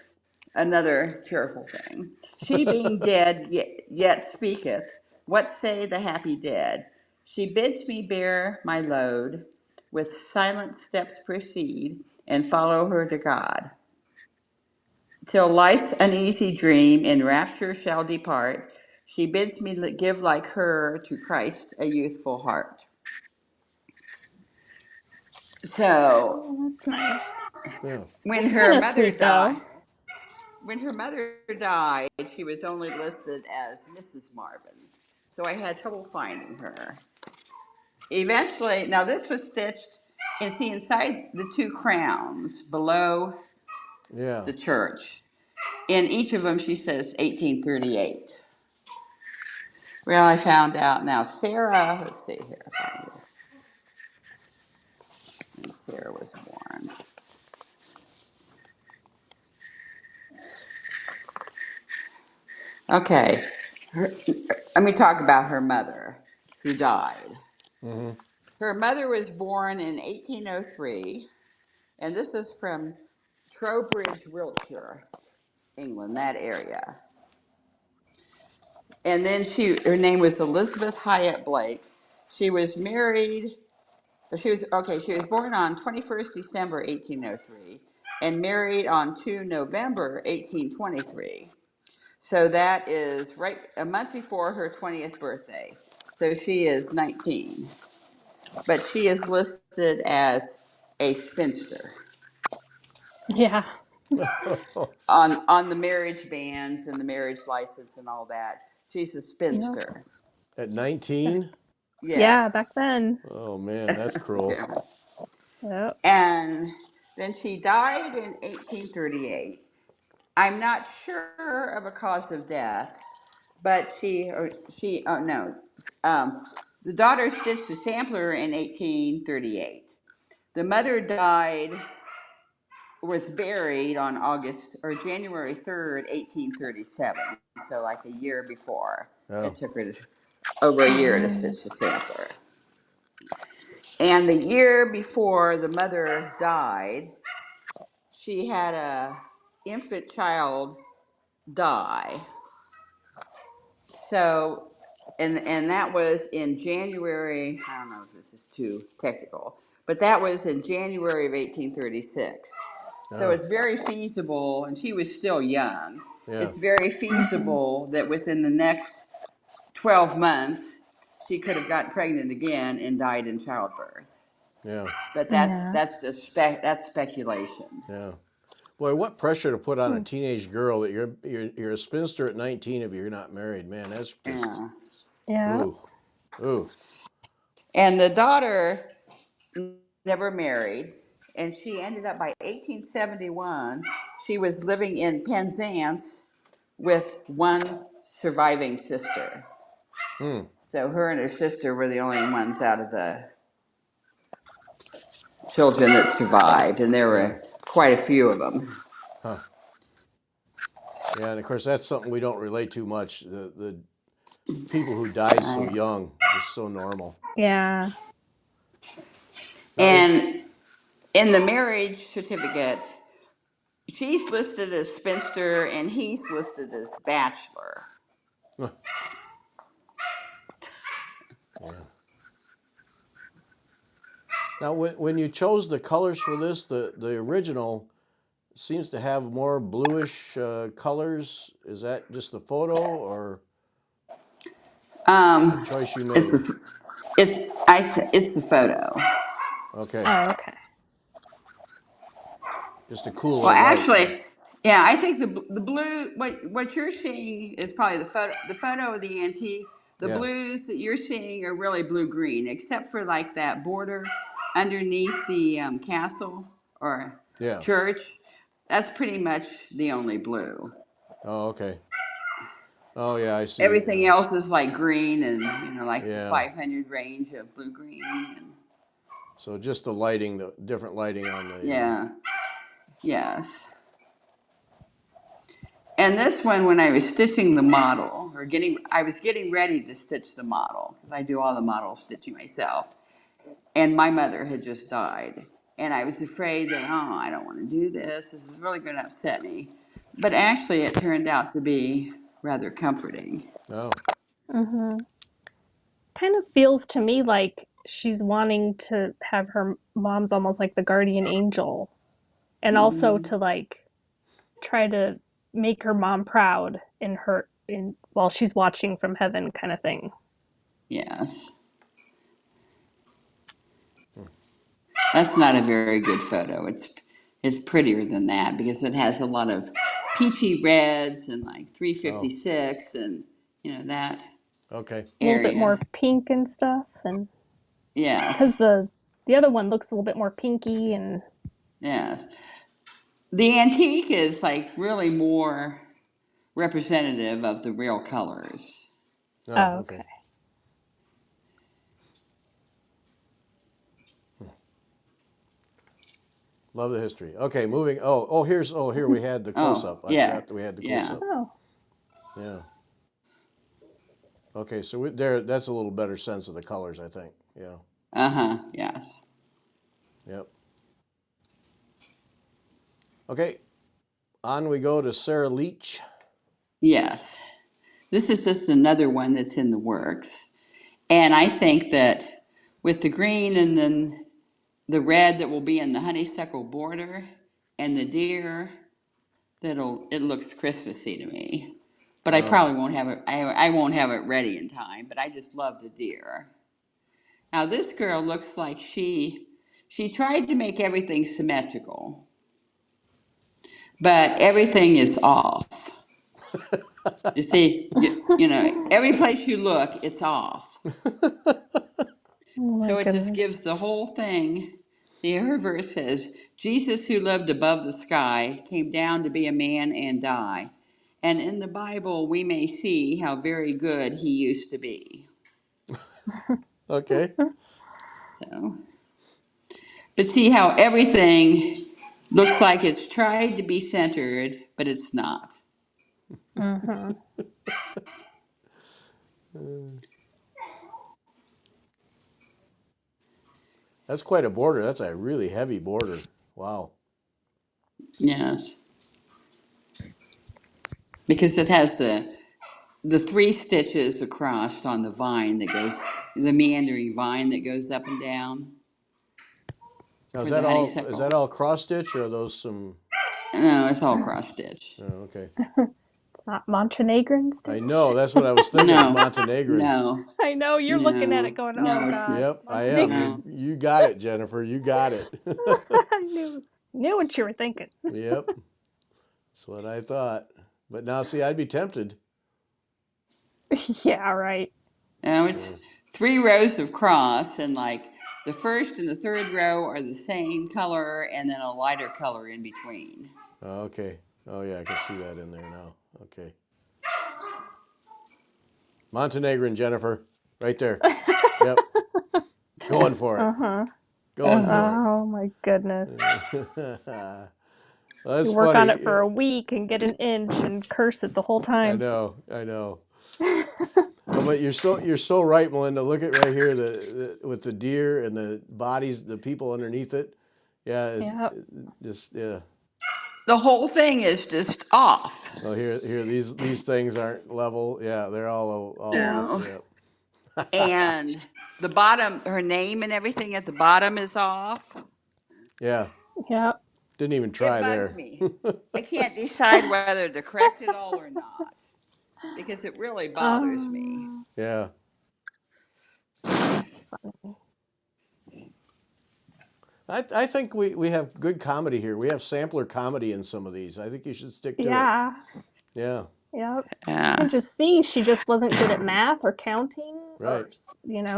another cheerful thing. She being dead yet speaketh. What say the happy dead? She bids me bear my load, with silent steps proceed, and follow her to God. Till life's uneasy dream in rapture shall depart, she bids me give like her to Christ a youthful heart." So Oh, that's nice. yeah. when That's her kind of mother sweet, died, though. she was only listed as Mrs. Marvin. So I had trouble finding her. Eventually, now this was stitched, and see inside the two crowns below Yeah. the church. In each of them, she says 1838. Well, I found out now. Sarah, let's see here. If I can- When Sarah was born. Okay, let me talk about her mother who died. Mm-hmm. Her mother was born in 1803, and this is from Trowbridge, Wiltshire, England, that area. And then her name was Elizabeth Hyatt Blake. She was married, she was born on 21st December 1803 and married on 2 November 1823. So that is right a month before her 20th birthday. So she is 19. But she is listed as a spinster Yeah. on the marriage bands and the marriage license and all that. She's a Yep. spinster. At 19? Yeah, Yes. back then. Oh man, that's cruel. Yeah. Yep. And then she died in 1838. I'm not sure of a cause of death, but oh no, um, the daughter stitched a sampler in 1838. The mother died, was buried on August or January 3rd, 1837. So like a year before. Yeah. It took her over a year to Mm. stitch the sampler. And the year before the mother died, she had a infant child die. So, and that was in January. I don't know if this is too technical, but that was in January of 1836. So Oh, it's very feasible, and she was still young. yeah. It's very Mm-hmm. feasible that within the next 12 months, she could have gotten pregnant again and died in childbirth. Yeah. But Yeah. that's speculation. Yeah. Boy, what pressure to put on a Hmm. teenage girl that you're a spinster at 19 if you're not married. Man, that's just Yeah. Yeah. ooh. Ooh. And the daughter never married, and she ended up by 1871. She was living in Penzance with one surviving sister. Hmm. So her and her sister were the only ones out of the children that survived, and there Yeah. were quite a few of them. Huh. Yeah, and of course that's something we don't relate to much. The people who die so Nice. young, just so normal. Yeah. Now is And in the marriage certificate, she's listed as spinster and he's listed as bachelor. yeah. Now when you chose the colors for this, the original seems to have more bluish colors. Is that just the photo or a Um, choice you it's made? a, it's the photo. Okay. Oh, okay. Just a cooler Well, light. actually, yeah, I think the blue what you're seeing is probably the photo of the antique. The Yeah. blues that you're seeing are really blue green, except for like that border underneath the castle or Yeah. church. That's pretty much the only blue. Oh, okay. Oh, yeah, I see. Everything else is like green and like the Yeah. 500 range of blue green. And, So just the lighting, the different lighting on the. yeah. Yes. And this one, when I was stitching the model, I was getting ready to stitch the model because I do all the model stitching myself. And my mother had just died, and I was afraid that I don't want to do this. This is really going to upset me. But actually, it turned out to be rather comforting. Oh. Mm-hmm. Kind of feels to me like she's wanting to have her mom's almost like the guardian angel, and also Hmm. to like try to make her mom proud in while she's watching from heaven, kind of thing. Yes, that's not a very good photo. It's prettier than that because it has a lot of peachy reds and like Oh. 356 and that Okay. A little bit more area. pink and stuff, and because Yes, the other one looks a little bit more pinky and yes. The antique is like really more representative of the real colors. Oh, oh, okay. okay. Love the history. Okay, moving. Here we had the close Oh, up. I yeah, forgot that we had the close yeah. up. Oh, Yeah. Okay, so there. That's a little better sense of the colors, I think. Yeah. Uh-huh, yes. Yep. Okay. On we go to Sarah Leach. Yes. This is just another one that's in the works. And I think that with the green and then the red that will be in the honeysuckle border and the deer, it looks Christmassy to me. But I Oh. probably won't have it I won't have it ready in time, but I just love the deer. Now this girl looks like she tried to make everything symmetrical, but everything is off. You see, every place you look, it's off. oh my So it just goodness. gives the whole thing. See, her verse says, Jesus who lived above the sky came down to be a man and die. And in the Bible, we may see how very good he used to be. Okay. So, but see how everything looks like it's tried to be centered, but it's not. Mm-hmm. That's quite a border. That's a really heavy border. Wow. Yes. Because it has the three stitches across on the meandering vine that goes up and down Now for the is honeysuckle. that all cross stitch or are those some? No, it's all cross stitch. Oh, okay. It's not Montenegrin I stitch. know. That's what I was thinking. It's No, Montenegrin. no, I know you're looking at it no, going, "Oh no, it's God, it's Yep, I am. Montenegrin." no. You got it, Jennifer. You got it. I knew what you were thinking. Yep, that's what I thought. But now, see, I'd be tempted. Yeah, right. No, Yeah. it's three rows of cross, and like the first and the third row are the same color, and then a lighter color in between. Oh, okay. Oh, yeah, I can see that in there now. Okay. Montenegrin, Jennifer. Right there. Yep. Going for it. Uh-huh. Going Uh-huh. for Oh my goodness. it. You That's work on it funny. for a week and get an inch and curse it the whole I time. know. I know. Oh, but you're so right, Melinda. Look at right here, the with the deer and the bodies, the people underneath it. Yeah, Yep. just yeah. The whole thing is just off. Well, here these things aren't level. Yeah, they're all off. No, Yep. and the bottom, her name and everything at the bottom is off. Yeah, Yep. didn't even It try bugs there. me. I can't decide whether to correct it all or not because it really bothers me. Yeah, That's funny. I think we have good comedy here. We have sampler comedy in some of these. I think you should stick to it. Yeah. Yeah. Yep. You Yeah. can just see she just wasn't good at math or counting, Right. or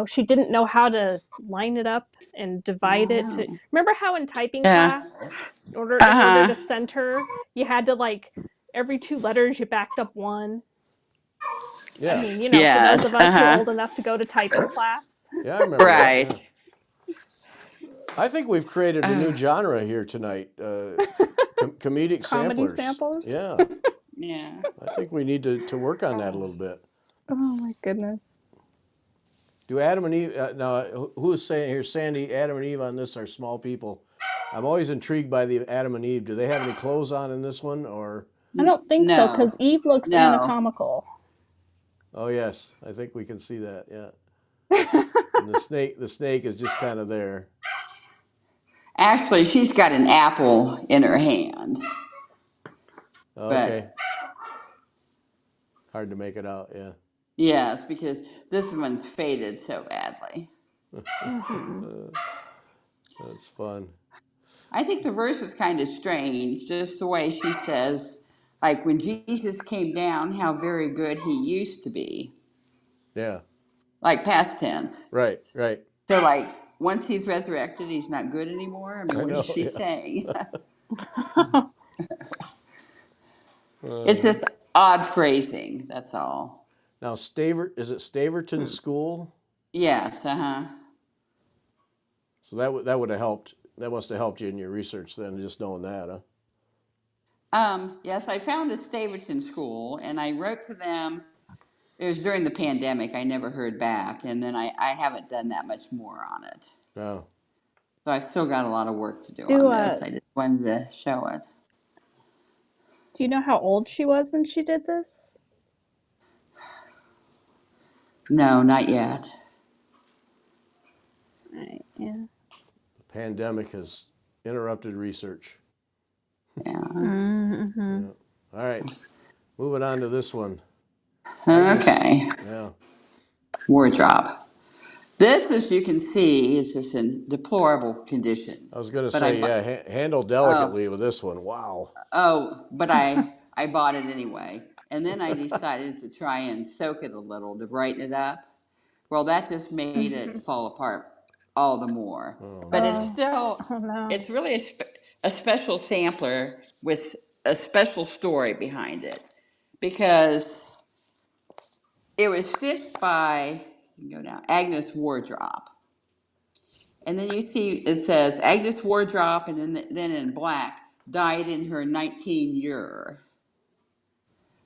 she didn't know how to line it up and divide it to. Wow. Remember how in typing Yeah. class, in order to Uh-huh. center, you had to every two letters you backed up one. I Yeah. mean, for those Yes. of us who are Uh-huh. old enough to go to typing class. Yeah, I remember that. Right. Yeah. I think we've created a Uh, new genre here tonight. Comedic Comedy samplers. samplers. Yeah. yeah. I think we need to work on that a little bit. Oh my goodness. Do Adam and Eve, now who's saying here, Sandy, Adam and Eve on this are small people. I'm always intrigued by the Adam and Eve. Do they have any clothes on in this one or? I don't think so, No. because Eve looks No. anatomical. Oh yes, I think we can see that, yeah. And the snake is just kind of there. Actually, she's got an apple in her hand. Okay. But Hard to make it out, yeah. yes, because this one's faded so badly. That's fun. I think the verse is kind of strange, just the way she says, like when Jesus came down, how very good he used to be. Yeah. Like past tense. Right. So like once he's resurrected, he's not good anymore. I mean, I what know, is she yeah. saying? It's just odd phrasing, that's all. Now, is it Staverton School? Yes, uh-huh. So that would have helped. That must have helped you in your research then, just knowing that, huh? Yes, I found a Staverton school and I wrote to them. It was during the pandemic. I never heard back. And then I haven't done that much more on it. Oh. So I've still got a lot of work to do on this. I just wanted to show it. Do you know how old she was when she did this? No, not yet. Right, yeah. The pandemic has interrupted research. Yeah. Mm-hmm. Yeah. All right. Moving on to this one. Okay. Yeah. Wardrop. This, as you can see, is just in deplorable condition. I was going to But say, handled delicately with this one. Wow. but I bought it anyway. And then I decided to try and soak it a little to brighten it up. Well, that just made it fall apart all the more. Oh, But no. it's still, no. it's really a special sampler with a special story behind it. Because it was stitched by, Agnes Wardrop. And then you see it says Agnes Wardrop, and then in black, died in her 19-year.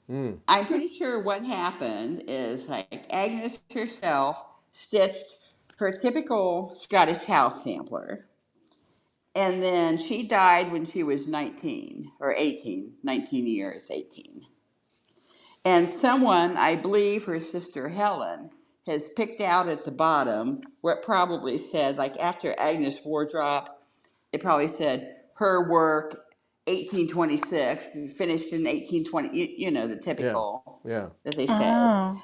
I'm pretty sure what happened is like Agnes herself stitched her typical Scottish house sampler. And then she died when she was 19 or 18, 19 years, 18. And someone, I believe her sister Helen, has picked out at the bottom what probably said, like after Agnes Wardrop, it probably said her work 1826, finished in 1820, the typical Yeah. that they said. Oh.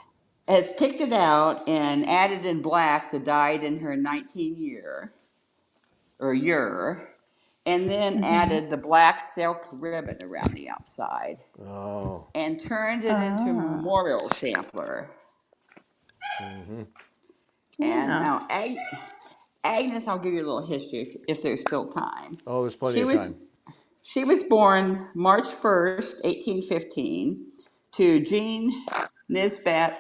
Has picked it out and added in black the died in her 19-year, and then added the black silk ribbon around the outside. Oh. And turned it into a memorial sampler. Mm-hmm. And now Agnes, I'll give you a little history if there's still time. Oh, there's plenty of time. She was born March 1st, 1815, to Jean Nisbet,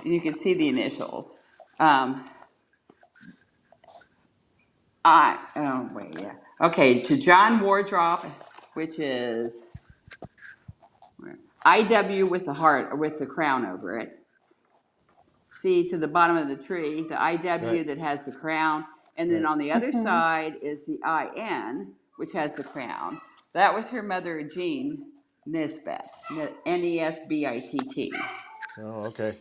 and you can see the initials. To John Wardrop, which is IW with the heart, with the crown over it. See to the bottom of the tree, the IW that has the crown, and then on the other side is the IN, which has the crown. That was her mother, Jean Nisbet, Nesbitt. Oh, okay.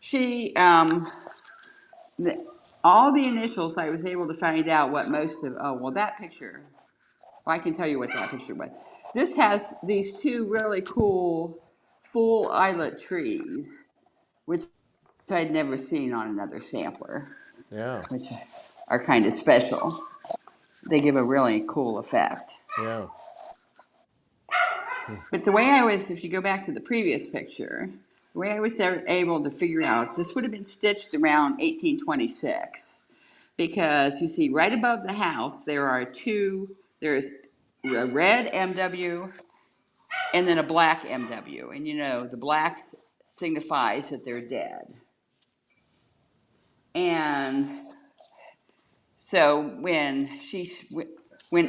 She, all the initials, I was able to find out what that picture, I can tell you what that picture was. This has these two really cool full eyelet trees, which I'd never seen on another sampler. Yeah. are kind of special. They give a really cool effect. Yeah. But the way I was, if you go back to the previous picture, the way I was able to figure out, this would have been stitched around 1826. Because you see, right above the house, there's a red MW and then a black MW. And you know, the black signifies that they're dead. And so when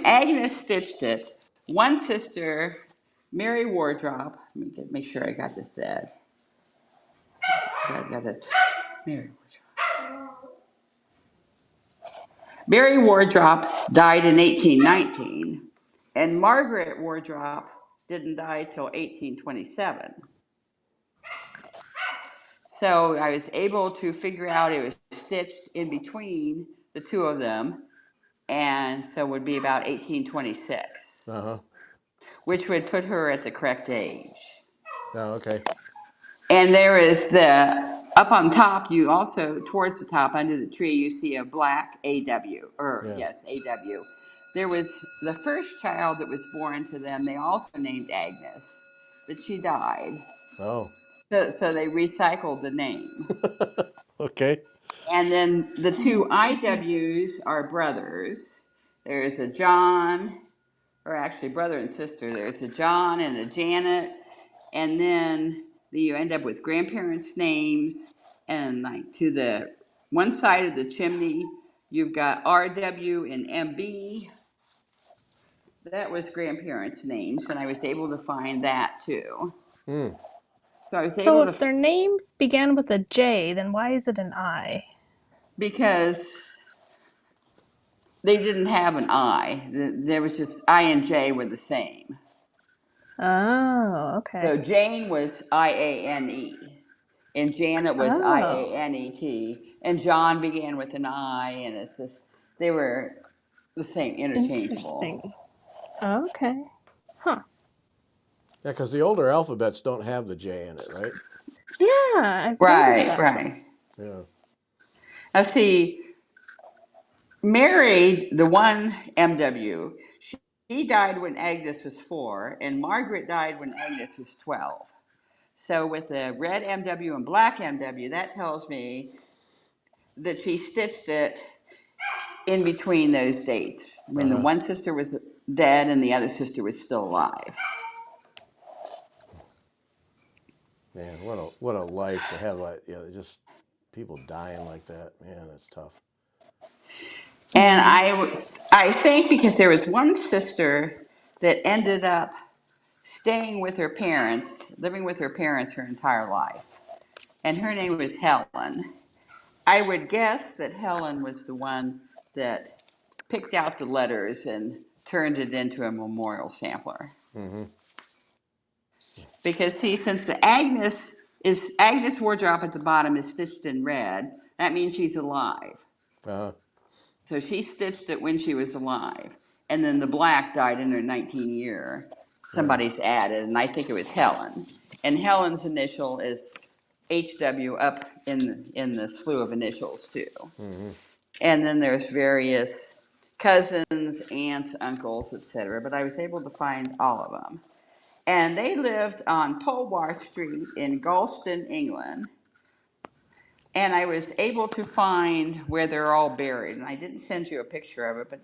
Agnes stitched it, one sister, Mary Wardrop, let me make sure I got this dead. Got it. Mary Wardrop died in 1819, and Margaret Wardrop didn't die till 1827. So I was able to figure out it was stitched in between the two of them, and so it would be about 1826, Uh-huh. which would put her at the correct age. Oh, okay. And there is up on top, you also, towards the top, under the tree, you see a black AW, Yeah. yes, AW. There was the first child that was born to them, they also named Agnes, but she died. Oh. So they recycled the name. Okay. And then the two IWs are brothers. There's a John, or actually brother and sister. There's a John and a Janet. And then you end up with grandparents' names. And like to the one side of the chimney, you've got RW and MB. That was grandparents' names. And I was able to find that too. Hmm. So I was So able if to, their names began with a J, then why is it an I? because they didn't have an I. There was just I and J were the same. Oh, okay. So Jane was IANE, and Janet was Oh, IANET, and John began with an I, and it's just, they were the same, interchangeable. interesting. Okay. Huh. Yeah, because the older alphabets don't have the J in it, right? Yeah, I've noticed Right, that some. right. Yeah. Now see, Mary, the one MW, she died when Agnes was 4, and Margaret died when Agnes was 12. So with the red MW and black MW, that tells me that she stitched it in between those dates when the Uh-huh. one sister was dead and the other sister was still alive. Man, what a life to have, like, you know, just people dying like that. Man, that's tough. And Yeah. I think because there was one sister that ended up staying with her parents, living with her parents her entire life, and her name was Helen. I would guess that Helen was the one that picked out the letters and turned it into a memorial sampler. Mm-hmm. Because see, since the Agnes Wardrop at the bottom is stitched in red, that means she's alive. Uh-huh. So she stitched it when she was alive. And then the black died in her 19 year. Yeah. Somebody's added, and I think it was Helen. And Helen's initial is HW up in the slew of initials too. Mm-hmm. And then there's various cousins, aunts, uncles, etc. But I was able to find all of them. And they lived on Polbar Street in Galston, England. And I was able to find where they're all buried. And I didn't send you a picture of it, but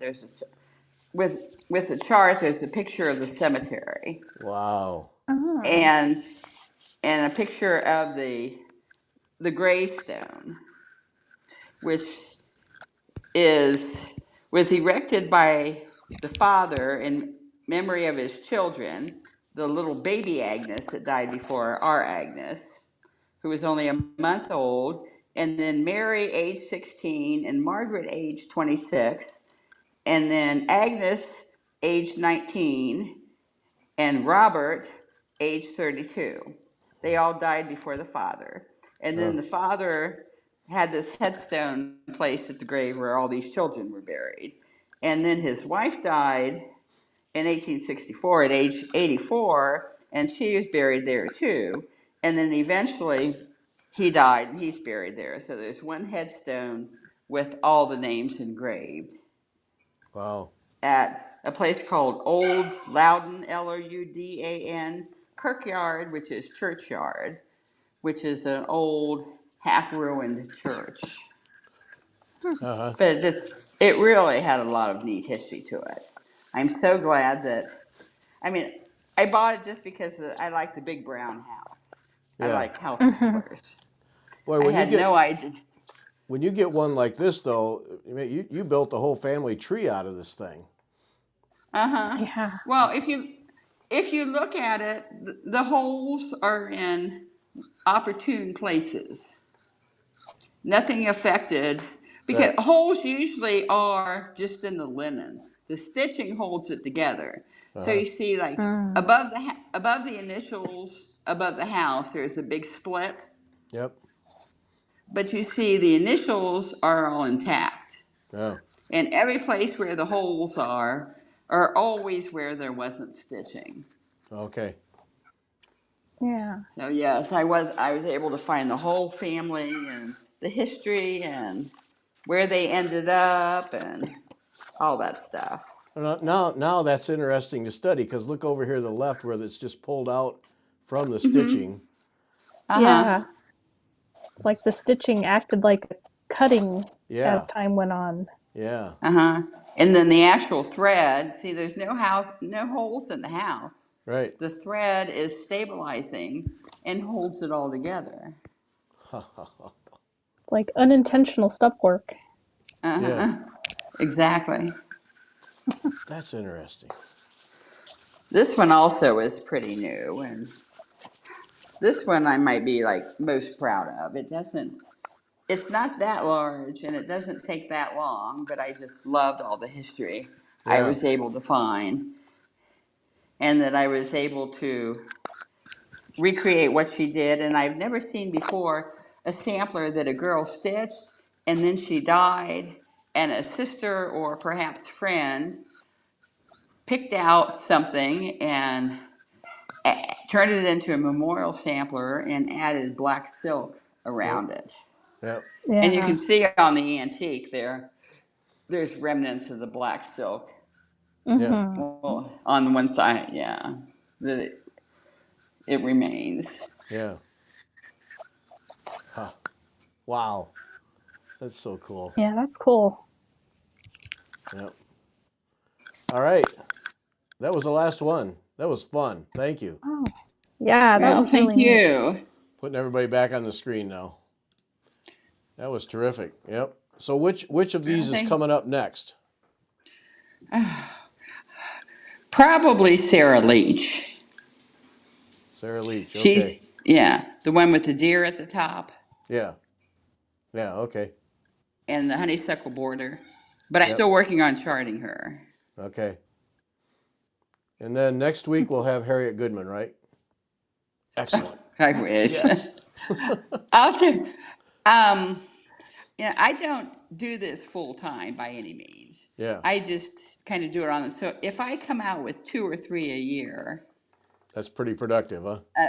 with the chart, there's a picture of the cemetery Wow. Oh. and a picture of the gravestone, which is was erected by the father in memory of his children, the little baby Agnes that died before our Agnes, who was only a month old, and then Mary, age 16, and Margaret, age 26, and then Agnes, age 19, and Robert, age 32. They all died before the father. And Uh, then the father had this headstone placed at the grave where all these children were buried. And then his wife died in 1864 at age 84, and she was buried there too. And then eventually he died and he's buried there. So there's one headstone with all the names engraved Wow. at a place called Old Loudon, Loudan, Kirkyard, which is churchyard, which is an old half-ruined church. Uh-huh. But it really had a lot of neat history to it. I'm so glad that, I mean, I bought it just because I like the big brown house. I Yeah. like house Mm-hmm. samplers. Boy, I had no idea. when you get one like this though, you built the whole family tree out of this thing. Uh-huh. Yeah. Well, if you look at it, the holes are in opportune places. Nothing affected because Right. holes usually are just in the linen. The stitching holds it together. So Uh-huh. you see, like Mm. above the initials above the house, there's a big split, Yep. but you see the initials are all intact. Yeah. And every place where the holes are always where there wasn't stitching. Okay. Yeah. So yes, I was able to find the whole family and the history and where they ended up and all that stuff. Now that's interesting to study because look over here to the left where it's just pulled out from the Mhm. stitching. Uh-huh. Yeah. Like the stitching acted like a cutting Yeah. as time went on. Yeah. Uh-huh. And then the actual thread, see there's no holes in the house. Right. The thread is stabilizing and holds it all together. It's like unintentional step work. Yeah. Uh-huh. Exactly. That's interesting. This one also is pretty new, and this one I might be like most proud of. It's not that large and it doesn't take that long, but I just loved all the history I Yeah. was able to find and that I was able to recreate what she did. And I've never seen before a sampler that a girl stitched and then she died, and a sister or perhaps friend picked out something and turned it into a memorial sampler and added black silk Yep. around it. Yep. And you Yeah. can see on the antique there's remnants of the black silk. Yeah. Mm-hmm. Well, on one side, yeah, that it remains. Yeah. Huh. Wow. That's so cool. Yeah, that's cool. Yep. All right. That was the last one. That was fun. Thank you. Oh. Yeah, that Well, was really thank neat. you. Putting everybody back on the screen now. That was terrific. Yep. So which of these is Thank, coming up next? probably Sarah Leach. Sarah Leach. Okay. She's, yeah, the one with the deer at the top Yeah. Yeah. Okay. and the honeysuckle border. But I'm Yep. still working on charting her. Okay. And then next week we'll have Harriet Goodman, right? Excellent. I wish. Yes. I'll do. Um, I don't do this full time by any means. Yeah. I just kind of do it on. So if I come out with 2 or 3 a year, That's pretty productive, huh? uh,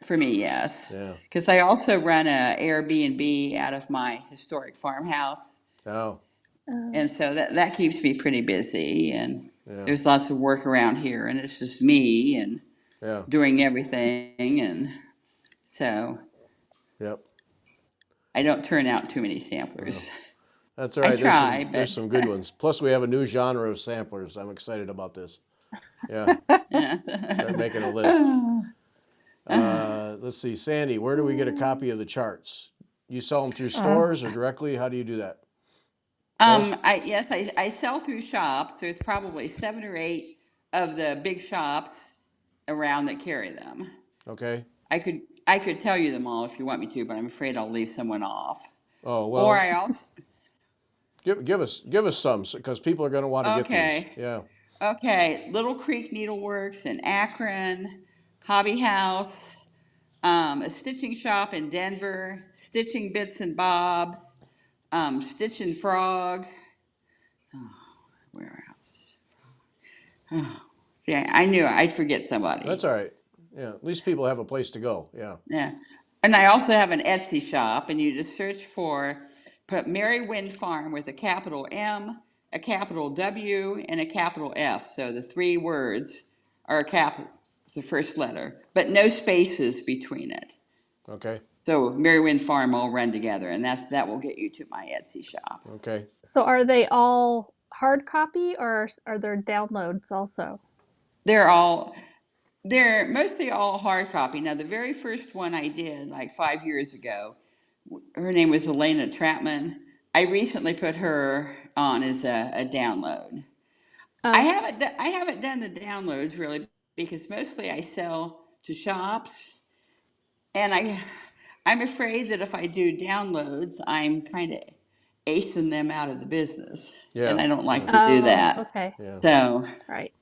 for me, yes, Yeah. because I also run a Airbnb out of my historic farmhouse, Oh. and so that keeps me pretty busy. And Yeah. there's lots of work around here, and it's just me and Yeah. doing everything, and so Yep. I don't turn out too many samplers. That's all I right. try, There's but some good ones. Plus, we have a new genre of samplers. I'm excited about this. Yeah. yeah. Start making a list. Let's see, Sandy. Where do we get a copy of the charts? You sell them through stores or directly? How do you do that? I sell through shops. There's probably 7 or 8 of the big shops around that carry them. Okay. I could tell you them all if you want me to, but I'm afraid I'll leave someone off. Oh Or well, I also give us some because people are going to want to get these. okay. Yeah. Okay, Little Creek Needleworks in Akron, Hobby House, a stitching shop in Denver, Stitching Bits and Bobs, Stitch and Frog. Oh, where else? Oh, see, I knew I'd forget somebody. That's all right. Yeah. At least people have a place to go. Yeah. Yeah. And I also have an Etsy shop, and you just search for, put Mary Wind Farm with a capital M, a capital W, and a capital F. So the 3 words are a capital, it's the first letter, but no spaces between it. Okay. So Mary Wind Farm all run together, and that will get you to my Etsy shop. Okay. So are they all hard copy or are there downloads also? They're mostly all hard copy. Now, the very first one I did, like 5 years ago, her name was Elena Trapman. I recently put her on as a download. I Oh, haven't done the downloads really because mostly I sell to shops, and I'm afraid that if I do downloads, I'm kind of acing them out of the business, and Yeah. I don't like Yeah. to do oh, that. okay. Yeah. So, Right.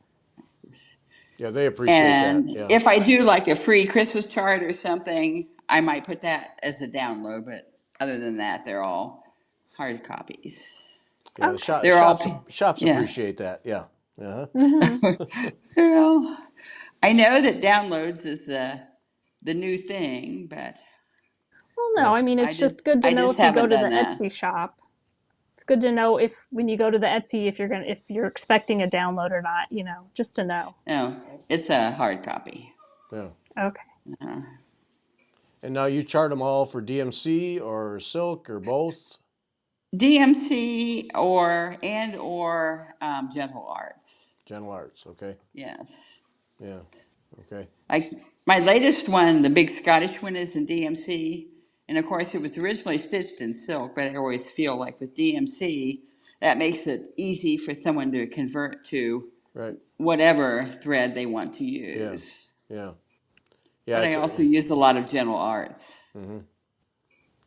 Yeah. They appreciate that. and Yeah. if I do like a free Christmas chart or something, I might put that as a download. But other than that, they're all hard copies. Yeah. The Okay. They're all, shops yeah. appreciate that. Yeah. Uh-huh. Mm-hmm. Well, I know that downloads is the new thing, but Well, no, Yeah. I mean, it's just good to I know just if you go haven't to the done that. Etsy shop. It's good to know if when you go to the Etsy if you're expecting a download or not, just to know. No, it's a hard copy. Yeah. Okay. Uh, And now you chart them all for DMC or Silk or both? DMC or Gentle Arts. General Arts. Okay. Yes. Yeah. Okay. Like my latest one, the big Scottish one, is in DMC. And of course, it was originally stitched in silk, but I always feel like with DMC, that makes it easy for someone to convert to Right. whatever thread they want to Yeah. use. Yeah. Yeah. But I It's also use a lot of Gentle Arts.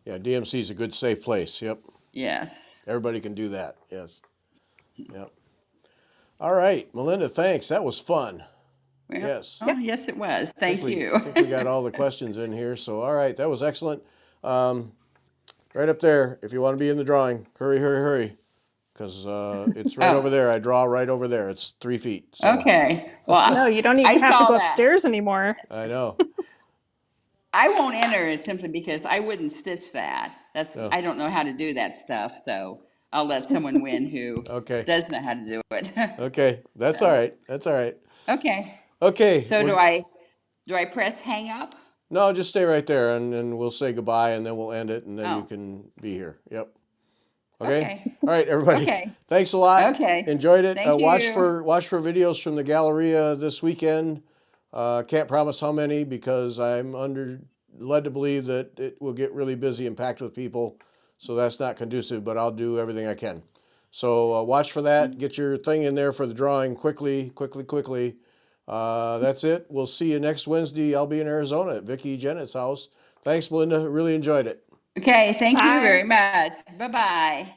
yeah. DMC is a good safe place. Yep. Yes. Everybody can do that. Yes. Yep. All right, Melinda. Thanks. That was fun. Well, Yes. oh, yes, it was. I think Thank you. I think we got all the questions in here. So, all right, that was excellent. Right up there, if you want to be in the drawing, hurry, hurry, hurry, because it's right over there. I draw right over there. It's 3 feet. So. Okay. Well, No, you don't even I have to saw go that. upstairs anymore. I know. I won't enter it simply because I wouldn't stitch that. No. I don't know how to do that stuff, so I'll let someone win who Okay. does know how to do it. Okay, that's all right. That's all right. Okay. Okay. So do I press hang up? No, just stay right there, and we'll say goodbye, and then we'll end it, and then you Oh. can be here. Yep. Okay. Okay. All right, everybody. Okay. Thanks a lot. Okay. Enjoyed it. Thank Watch you. for videos from the Galleria this weekend. Can't promise how many because I'm led to believe that it will get really busy and packed with people. So that's not conducive, but I'll do everything I can. So watch for that. Get your thing in there for the drawing quickly. That's it. We'll see you next Wednesday. I'll be in Arizona at Vicki Jennett's house. Thanks, Melinda. Really enjoyed it. Okay. Thank you Bye. very much. Bye-bye.